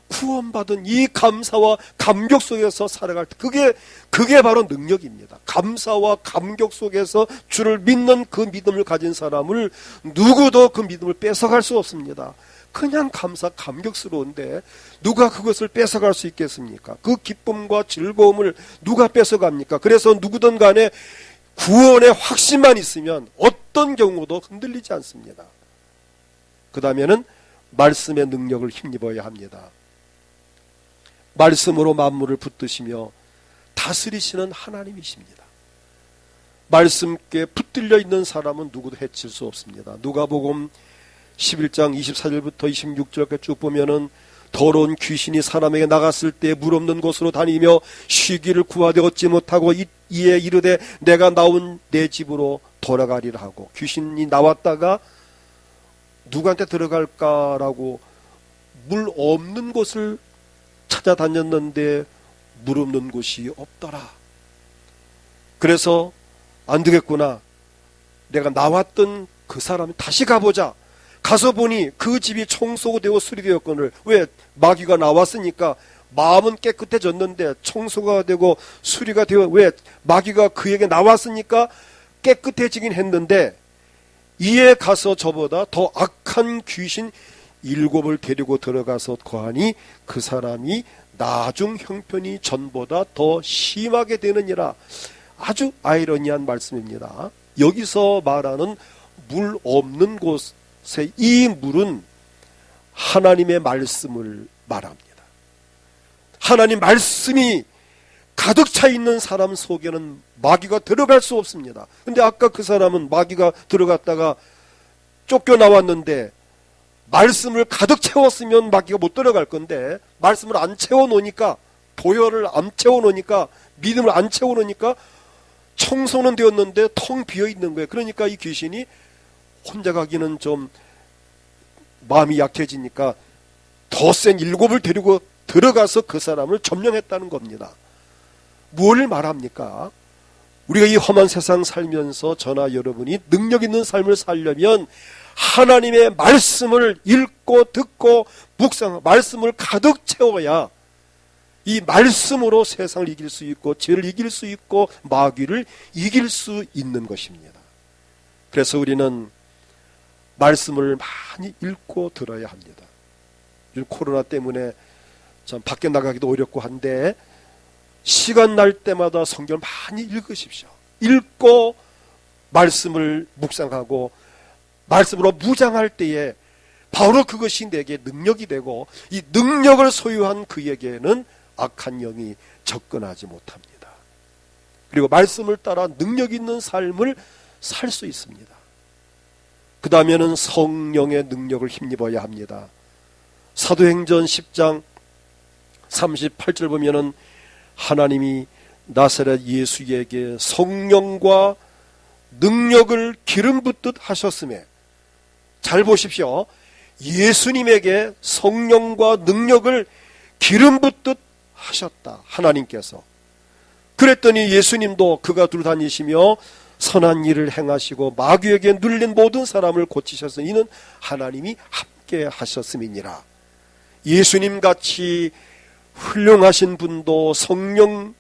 구원받은 이 감사와 감격 속에서 살아갈 때 그게 바로 능력입니다. 감사와 감격 속에서 주를 믿는 그 믿음을 가진 사람을 누구도 그 믿음을 뺏어갈 수 없습니다. 그냥 감격스러운데 누가 그것을 뺏어갈 수 있겠습니까? 그 기쁨과 즐거움을 누가 뺏어갑니까? 그래서 누구든 간에 구원의 확신만 있으면 어떤 경우도 흔들리지 않습니다. 그 다음에는 말씀의 능력을 힘입어야 합니다. 말씀으로 만물을 붙드시며 다스리시는 하나님이십니다. 말씀께 붙들려 있는 사람은 누구도 해칠 수 없습니다. 누가복음 11장 24절부터 26절까지 쭉 보면은 더러운 귀신이 사람에게 나갔을 때 물 없는 곳으로 다니며 쉬기를 구하되 얻지 못하고 이에 이르되 내가 나온 내 집으로 돌아가리라 하고, 귀신이 나왔다가 누구한테 들어갈까라고 물 없는 곳을 찾아다녔는데 물 없는 곳이 없더라. 그래서 안 되겠구나, 내가 나왔던 그 사람이 다시 가보자. 가서 보니 그 집이 청소되고 수리되었거늘. 왜? 마귀가 나왔으니까 마음은 깨끗해졌는데 청소가 되고 수리가 되어, 왜? 마귀가 그에게 나왔으니까 깨끗해지긴 했는데 이에 가서 저보다 더 악한 귀신 7을 데리고 들어가서 거하니 그 사람이 나중 형편이 전보다 더 심하게 되느니라. 아주 아이러니한 말씀입니다. 여기서 말하는 물 없는 곳에 이 물은 하나님의 말씀을 말합니다. 하나님 말씀이 가득 차 있는 사람 속에는 마귀가 들어갈 수 없습니다. 근데 아까 그 사람은 마귀가 들어갔다가 쫓겨나왔는데 말씀을 가득 채웠으면 마귀가 못 들어갈 건데 말씀을 안 채워놓으니까, 보혈을 안 채워놓으니까, 믿음을 안 채워놓으니까 청소는 되었는데 텅 비어있는 거예요. 그러니까 이 귀신이 혼자 가기는 좀 마음이 약해지니까 더 센 7을 데리고 들어가서 그 사람을 점령했다는 겁니다. 무엇을 말합니까? 우리가 이 험한 세상 살면서 저나 여러분이 능력 있는 삶을 살려면 하나님의 말씀을 읽고 듣고 묵상, 말씀을 가득 채워야 이 말씀으로 세상을 이길 수 있고 죄를 이길 수 있고 마귀를 이길 수 있는 것입니다. 그래서 우리는 말씀을 많이 읽고 들어야 합니다. 요즘 코로나 때문에 참 밖에 나가기도 어렵고 한데 시간 날 때마다 성경을 많이 읽으십시오. 읽고 말씀을 묵상하고 말씀으로 무장할 때에 바로 그것이 내게 능력이 되고, 이 능력을 소유한 그에게는 악한 영이 접근하지 못합니다. 그리고 말씀을 따라 능력 있는 삶을 살 수 있습니다. 그 다음에는 성령의 능력을 힘입어야 합니다. 사도행전 10장 38절 보면은 하나님이 나사렛 예수에게 성령과 능력을 기름 붓듯 하셨음에, 잘 보십시오. 예수님에게 성령과 능력을 기름 붓듯 하셨다, 하나님께서. 그랬더니 예수님도 그가 두루다니시며 선한 일을 행하시고 마귀에게 눌린 모든 사람을 고치셨으니 이는 하나님이 함께 하셨음이니라. 예수님같이 훌륭하신 분도 성령의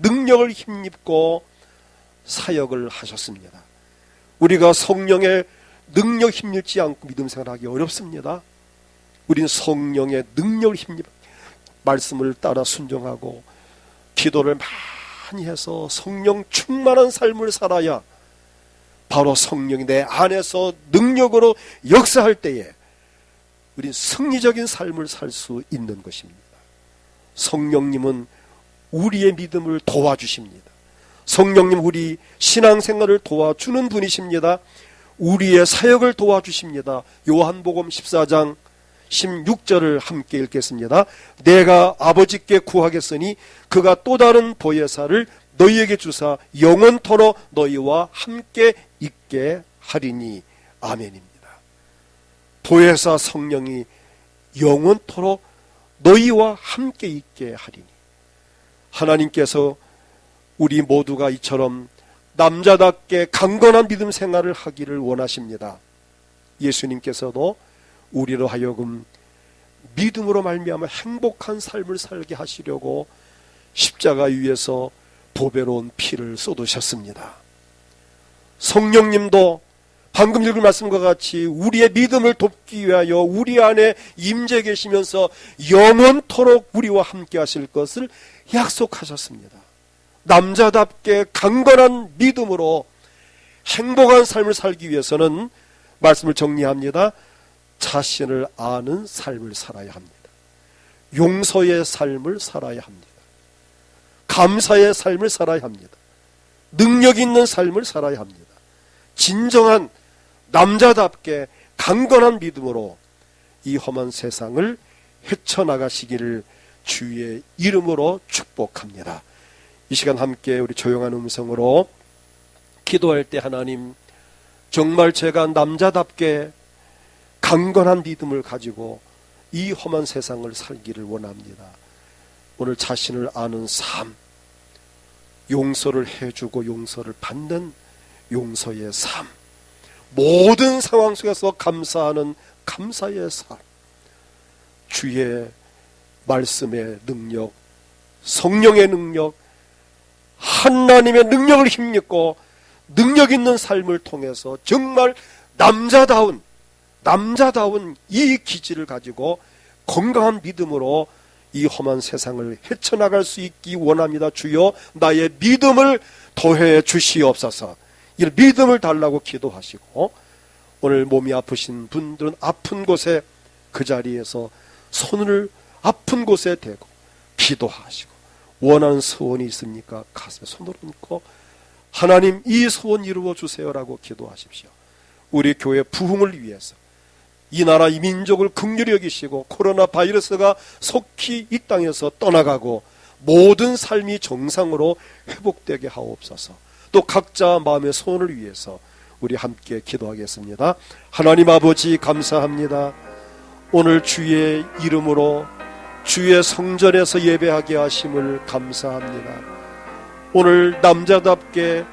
능력을 힘입고 사역을 하셨습니다. 우리가 성령의 능력 힘입지 않고 믿음 생활하기 어렵습니다. 우리는 성령의 능력을 힘입, 말씀을 따라 순종하고 기도를 많이 해서 성령 충만한 삶을 살아야 바로 성령이 내 안에서 능력으로 역사할 때에 우린 승리적인 삶을 살 수 있는 것입니다. 성령님은 우리의 믿음을 도와주십니다. 성령님 우리 신앙생활을 도와주는 분이십니다. 우리의 사역을 도와주십니다. 요한복음 14장 16절을 함께 읽겠습니다. 내가 아버지께 구하겠으니 그가 또 다른 보혜사를 너희에게 주사 영원토록 너희와 함께 있게 하리니. 아멘입니다. 보혜사 성령이 영원토록 너희와 함께 있게 하리니. 하나님께서 우리 모두가 이처럼 남자답게 강건한 믿음 생활을 하기를 원하십니다. 예수님께서도 우리로 하여금 믿음으로 말미암아 행복한 삶을 살게 하시려고 십자가 위에서 보배로운 피를 쏟으셨습니다. 성령님도 방금 읽은 말씀과 같이 우리의 믿음을 돕기 위하여 우리 안에 임재 계시면서 영원토록 우리와 함께 하실 것을 약속하셨습니다. 남자답게 강건한 믿음으로 행복한 삶을 살기 위해서는 말씀을 정리합니다. 자신을 아는 삶을 살아야 합니다. 용서의 삶을 살아야 합니다. 감사의 삶을 살아야 합니다. 능력 있는 삶을 살아야 합니다. 진정한 남자답게 강건한 믿음으로 이 험한 세상을 헤쳐나가시기를 주의 이름으로 축복합니다. 이 시간 함께 우리 조용한 음성으로 기도할 때, 하나님, 정말 제가 남자답게 강건한 믿음을 가지고 이 험한 세상을 살기를 원합니다. 오늘 자신을 아는 삶, 용서를 해주고 용서를 받는 용서의 삶, 모든 상황 속에서 감사하는 감사의 삶, 주의 말씀의 능력, 성령의 능력, 하나님의 능력을 힘입고 능력 있는 삶을 통해서 정말 남자다운 이 기질을 가지고 건강한 믿음으로 이 험한 세상을 헤쳐나갈 수 있기 원합니다. 주여 나의 믿음을 더해 주시옵소서. 이 믿음을 달라고 기도하시고, 오늘 몸이 아프신 분들은 아픈 곳에 그 자리에서 손을 아픈 곳에 대고 기도하시고, 원하는 소원이 있습니까? 가슴에 손을 얹고 하나님 이 소원 이루어 주세요라고 기도하십시오. 우리 교회 부흥을 위해서, 이 나라 이 민족을 긍휼히 여기시고 코로나 바이러스가 속히 이 땅에서 떠나가고 모든 삶이 정상으로 회복되게 하옵소서. 또 각자 마음의 소원을 위해서 우리 함께 기도하겠습니다. 하나님 아버지 감사합니다. 오늘 주의 이름으로 주의 성전에서 예배하게 하심을 감사합니다. 오늘 남자답게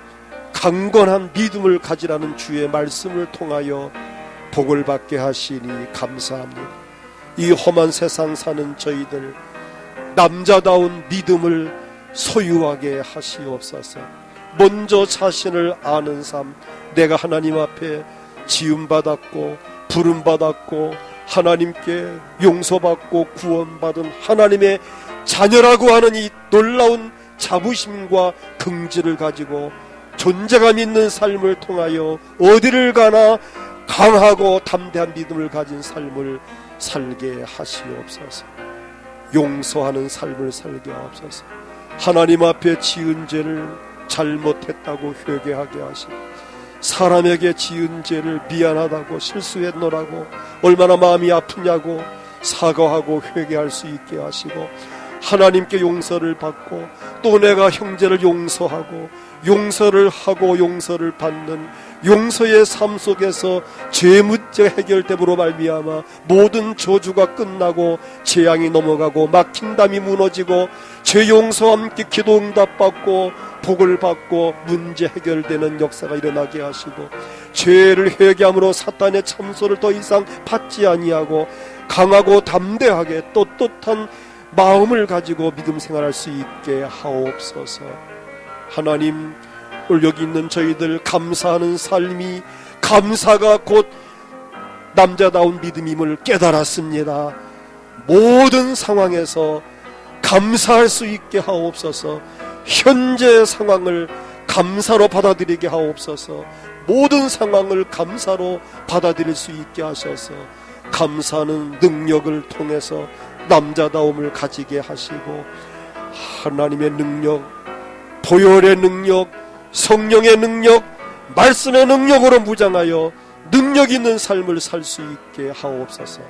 강건한 믿음을 가지라는 주의 말씀을 통하여 복을 받게 하시니 감사합니다. 이 험한 세상 사는 저희들 남자다운 믿음을 소유하게 하시옵소서. 먼저 자신을 아는 삶, 내가 하나님 앞에 지음받았고 부름받았고 하나님께 용서받고 구원받은 하나님의 자녀라고 하는 이 놀라운 자부심과 긍지를 가지고 존재감 있는 삶을 통하여 어디를 가나 강하고 담대한 믿음을 가진 삶을 살게 하시옵소서. 용서하는 삶을 살게 하옵소서. 하나님 앞에 지은 죄를 잘못했다고 회개하게 하시고, 사람에게 지은 죄를 미안하다고 실수했노라고 얼마나 마음이 아프냐고 사과하고 회개할 수 있게 하시고, 하나님께 용서를 받고 또 내가 형제를 용서하고 용서를 하고 용서를 받는 용서의 삶 속에서 죄 문제 해결됨으로 말미암아 모든 저주가 끝나고 재앙이 넘어가고 막힌 담이 무너지고 죄 용서와 함께 기도 응답받고 복을 받고 문제 해결되는 역사가 일어나게 하시고, 죄를 회개함으로 사탄의 참소를 더 이상 받지 아니하고 강하고 담대하게 떳떳한 마음을 가지고 믿음 생활할 수 있게 하옵소서. 하나님, 오늘 여기 있는 저희들 감사하는 삶이, 감사가 곧 남자다운 믿음임을 깨달았습니다. 모든 상황에서 감사할 수 있게 하옵소서. 현재 상황을 감사로 받아들이게 하옵소서. 모든 상황을 감사로 받아들일 수 있게 하셔서 감사하는 능력을 통해서 남자다움을 가지게 하시고, 하나님의 능력, 보혈의 능력, 성령의 능력, 말씀의 능력으로 무장하여 능력 있는 삶을 살 수 있게 하옵소서.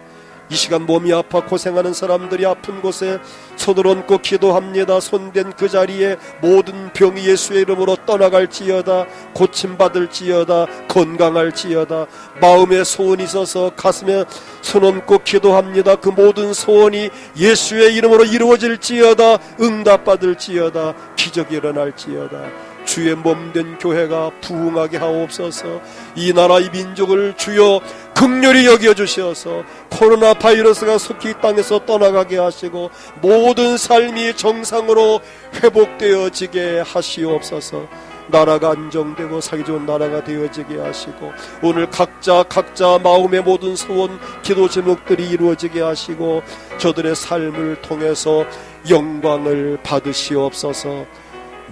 이 시간 몸이 아파 고생하는 사람들이 아픈 곳에 손을 얹고 기도합니다. 손댄 그 자리에 모든 병이 예수의 이름으로 떠나갈지어다. 고침받을지어다. 건강할지어다. 마음에 소원이 있어서 가슴에 손 얹고 기도합니다. 그 모든 소원이 예수의 이름으로 이루어질지어다. 응답받을지어다. 기적이 일어날지어다. 주의 몸된 교회가 부흥하게 하옵소서. 이 나라 이 민족을 주여 긍휼히 여겨주셔서 코로나 바이러스가 속히 이 땅에서 떠나가게 하시고 모든 삶이 정상으로 회복되어지게 하시옵소서. 나라가 안정되고 살기 좋은 나라가 되어지게 하시고, 오늘 각자 마음의 모든 소원 기도 제목들이 이루어지게 하시고 저들의 삶을 통해서 영광을 받으시옵소서.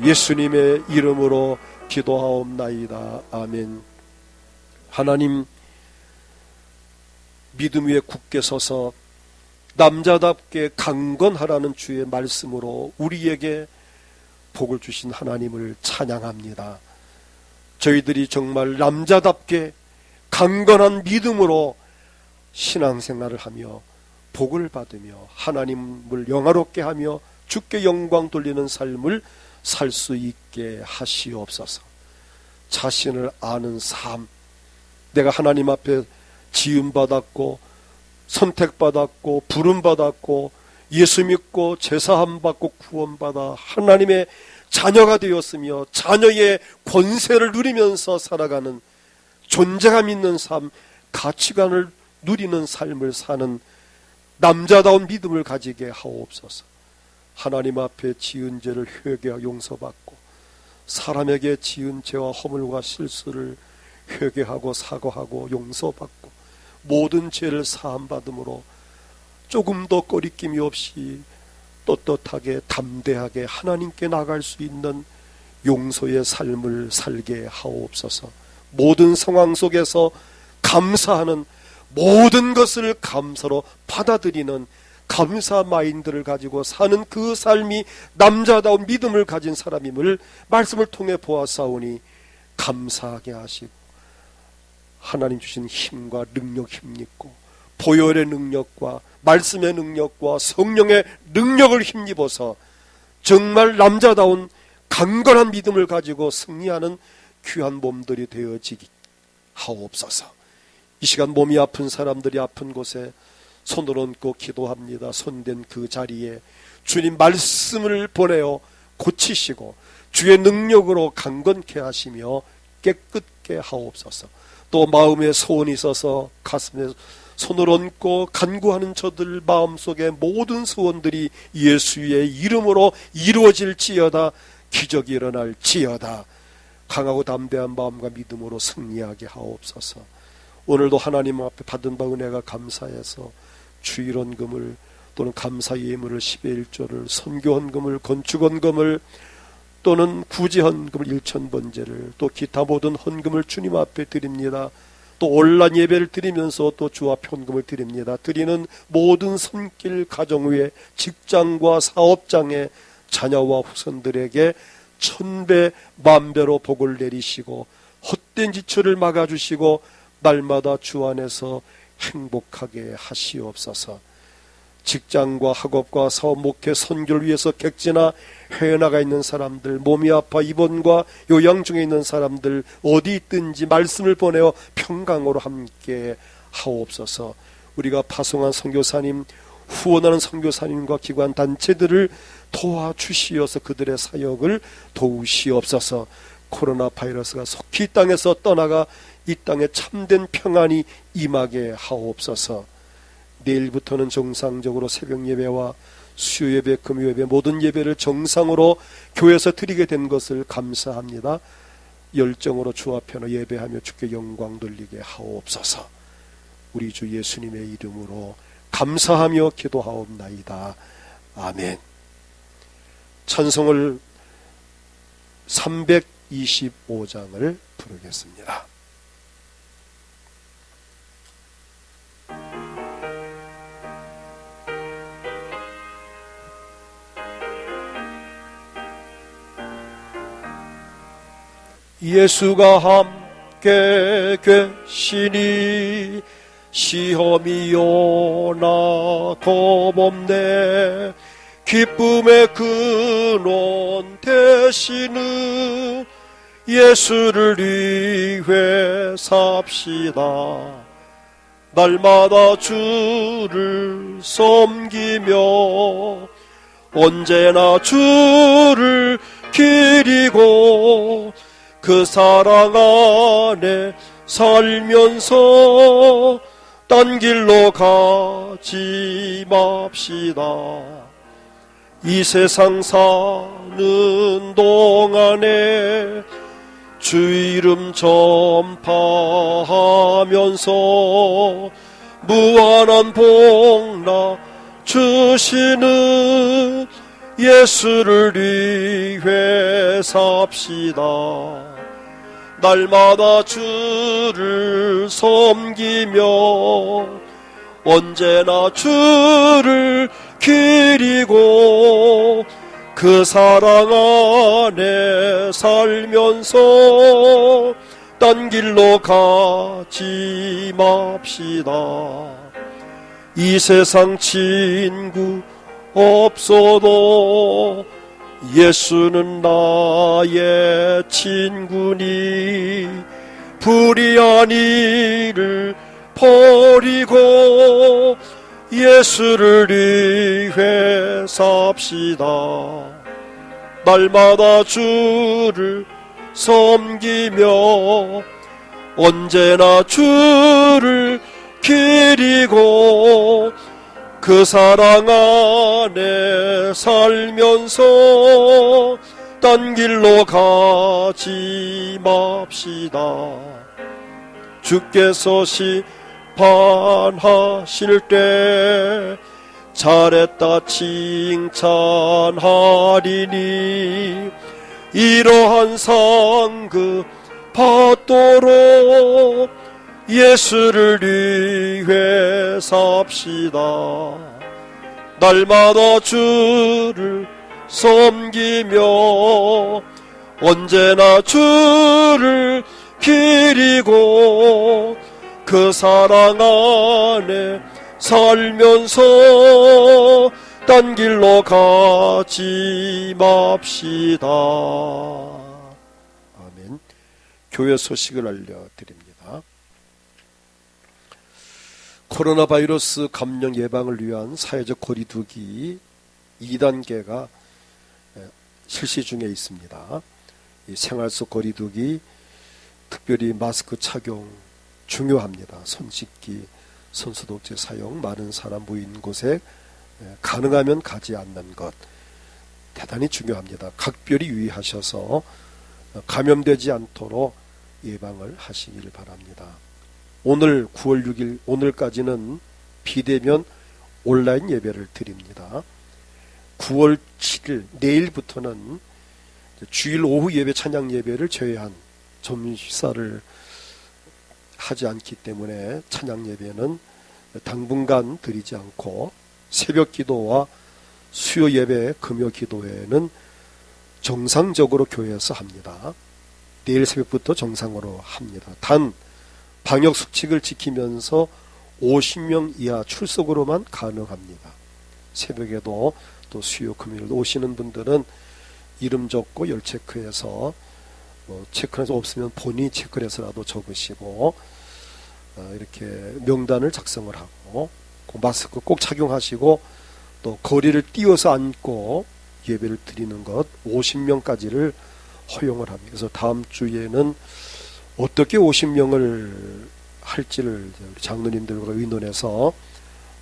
예수님의 이름으로 기도하옵나이다. 아멘. 하나님, 믿음 위에 굳게 서서 남자답게 강건하라는 주의 말씀으로 우리에게 복을 주신 하나님을 찬양합니다. 저희들이 정말 남자답게 강건한 믿음으로 신앙생활을 하며 복을 받으며 하나님을 영화롭게 하며 주께 영광 돌리는 삶을 살 수 있게 하시옵소서. 자신을 아는 삶, 내가 하나님 앞에 지음받았고 선택받았고 부름받았고 예수 믿고 제사함 받고 구원받아 하나님의 자녀가 되었으며 자녀의 권세를 누리면서 살아가는 존재감 있는 삶, 가치관을 누리는 삶을 사는 남자다운 믿음을 가지게 하옵소서. 하나님 앞에 지은 죄를 회개하고 용서받고 사람에게 지은 죄와 허물과 실수를 회개하고 사과하고 용서받고 모든 죄를 사함받음으로 조금 더 꺼리낌이 없이 떳떳하게 담대하게 하나님께 나갈 수 있는 용서의 삶을 살게 하옵소서. 모든 상황 속에서 감사하는, 모든 것을 감사로 받아들이는 감사 마인드를 가지고 사는 그 삶이 남자다운 믿음을 가진 사람임을 말씀을 통해 보았사오니 감사하게 하시고, 하나님 주신 힘과 능력 힘입고 보혈의 능력과 말씀의 능력과 성령의 능력을 힘입어서 정말 남자다운 강건한 믿음을 가지고 승리하는 귀한 몸들이 되어지기 하옵소서. 이 시간 몸이 아픈 사람들이 아픈 곳에 손을 얹고 기도합니다. 손댄 그 자리에 주님 말씀을 보내어 고치시고 주의 능력으로 강건케 하시며 깨끗게 하옵소서. 또 마음에 소원이 있어서 가슴에 손을 얹고 간구하는 저들 마음속에 모든 소원들이 예수의 이름으로 이루어질지어다. 기적이 일어날지어다. 강하고 담대한 마음과 믿음으로 승리하게 하옵소서. 오늘도 하나님 앞에 받은 바 은혜가 감사해서 주일헌금을 또는 감사 예물을 10의 1조를 선교헌금을 건축헌금을 또는 구제헌금을 1,000번제를 또 기타 모든 헌금을 주님 앞에 드립니다. 또 온라인 예배를 드리면서 또 주 앞에 헌금을 드립니다. 드리는 모든 손길 가정 위에 직장과 사업장에 자녀와 후손들에게 1000배 만배로 복을 내리시고 헛된 지출을 막아주시고 날마다 주 안에서 행복하게 하시옵소서. 직장과 학업과 사업, 목회, 선교를 위해서 객지나 해외 나가 있는 사람들, 몸이 아파 입원과 요양 중에 있는 사람들 어디 있든지 말씀을 보내어 평강으로 함께 하옵소서. 우리가 파송한 선교사님, 후원하는 선교사님과 기관 단체들을 도와주시어서 그들의 사역을 도우시옵소서. 코로나 바이러스가 속히 이 땅에서 떠나가 이 땅에 참된 평안이 임하게 하옵소서. 내일부터는 정상적으로 새벽 예배와 수요 예배, 금요 예배 모든 예배를 정상으로 교회에서 드리게 된 것을 감사합니다. 열정으로 주 앞에 예배하며 주께 영광 돌리게 하옵소서. 우리 주 예수님의 이름으로 감사하며 기도하옵나이다. 아멘. 찬송을 325장을 부르겠습니다. 예수가 함께 계시니 시험이 오나 겁없네. 기쁨의 근원 되시는 예수를 위해 삽시다. 날마다 주를 섬기며 언제나 주를 기리고 그 사랑 안에 살면서 딴 길로 가지 맙시다. 이 세상 사는 동안에 주 이름 전파하면서 무한한 복나 주시는 예수를 위해 삽시다. 날마다 주를 섬기며 언제나 주를 기리고 그 사랑 안에 살면서 딴 길로 가지 맙시다. 이 세상 친구 없어도 예수는 나의 친구니 불의한 일을 버리고 예수를 위해 삽시다. 날마다 주를 섬기며 언제나 주를 기리고 그 사랑 안에 살면서 딴 길로 가지 맙시다. 주께서 심판하실 때 잘했다 칭찬하리니 이러한 상급 받도록 예수를 위해 삽시다. 날마다 주를 섬기며 언제나 주를 기리고 그 사랑 안에 살면서 딴 길로 가지 맙시다. 아멘. 교회 소식을 알려드립니다. 코로나 바이러스 감염 예방을 위한 사회적 거리두기 2단계가 실시 중에 있습니다. 이 생활 속 거리두기, 특별히 마스크 착용 중요합니다. 손 씻기, 손소독제 사용, 많은 사람 모인 곳에 가능하면 가지 않는 것 대단히 중요합니다. 각별히 유의하셔서 감염되지 않도록 예방을 하시길 바랍니다. 오늘 9월 6일 오늘까지는 비대면 온라인 예배를 드립니다. 9월 7일 내일부터는 주일 오후 예배 찬양 예배를 제외한 점심식사를 하지 않기 때문에 찬양 예배는 당분간 드리지 않고 새벽 기도와 수요 예배, 금요 기도회는 정상적으로 교회에서 합니다. 내일 새벽부터 정상으로 합니다. 단 방역 수칙을 지키면서 50명 이하 출석으로만 가능합니다. 새벽에도 또 수요 금요일 오시는 분들은 이름 적고 열 체크해서 체크해서 없으면 본인이 체크를 해서라도 적으시고 이렇게 명단을 작성을 하고 마스크 꼭 착용하시고 또 거리를 띄워서 앉고 예배를 드리는 것 50명까지를 허용을 합니다. 그래서 다음 주에는 어떻게 50명을 할지를 장로님들과 의논해서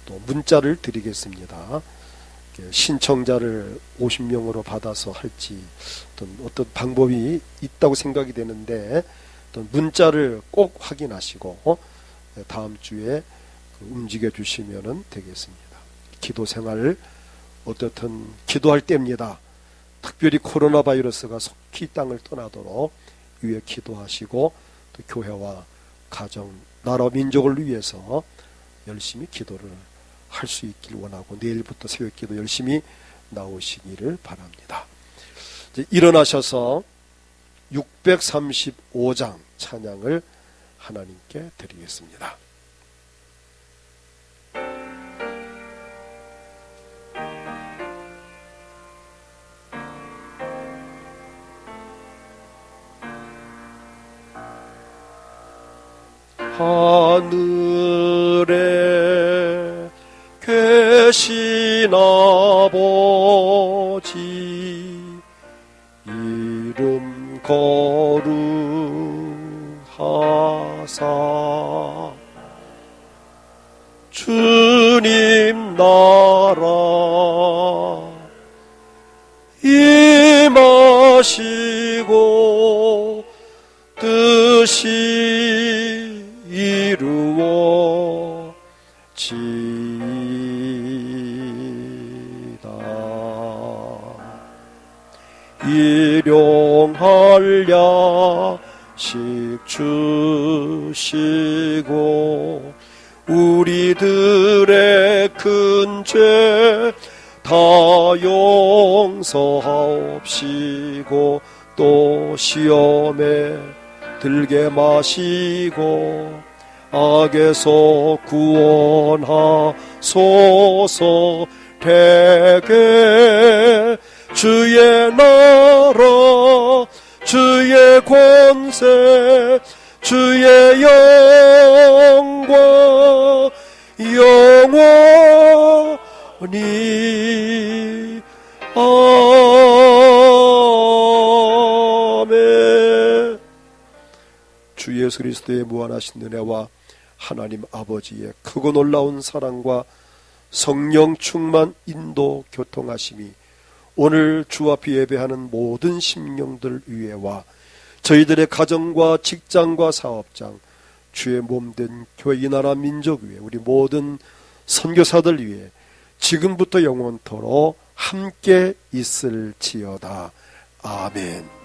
또 문자를 드리겠습니다. 신청자를 50명으로 받아서 할지 어떤 방법이 있다고 생각이 되는데 문자를 꼭 확인하시고 다음 주에 움직여 주시면 되겠습니다. 기도 생활 어떻든 기도할 때입니다. 특별히 코로나 바이러스가 속히 땅을 떠나도록 위해 기도하시고 또 교회와 가정, 나라, 민족을 위해서 열심히 기도를 할 수 있길 원하고 내일부터 새벽 기도 열심히 나오시기를 바랍니다. 이제 일어나셔서 635장 찬양을 하나님께 드리겠습니다. 하늘에 계신 아버지 이름 거룩하사 주님 나라 임하시고 뜻이 이루어지다. 일용할 야식 주시고 우리들의 큰 죄 다 용서하옵시고 또 시험에 들게 마시고 악에서 구원하소서. 되게 주의 나라 주의 권세 주의 영광 영원히 아멘. 주 예수 그리스도의 무한하신 은혜와 하나님 아버지의 크고 놀라운 사랑과 성령 충만 인도 교통하심이 오늘 주 앞에 예배하는 모든 심령들 위에와 저희들의 가정과 직장과 사업장 주의 몸된 교회 이 나라 민족 위에 우리 모든 선교사들 위에 지금부터 영원토록 함께 있을지어다. 아멘.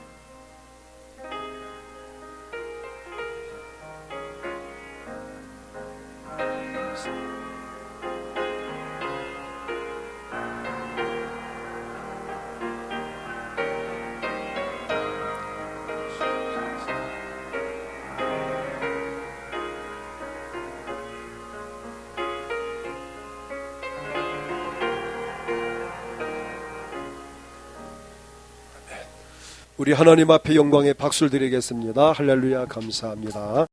우리 하나님 앞에 영광의 박수를 드리겠습니다. 할렐루야 감사합니다.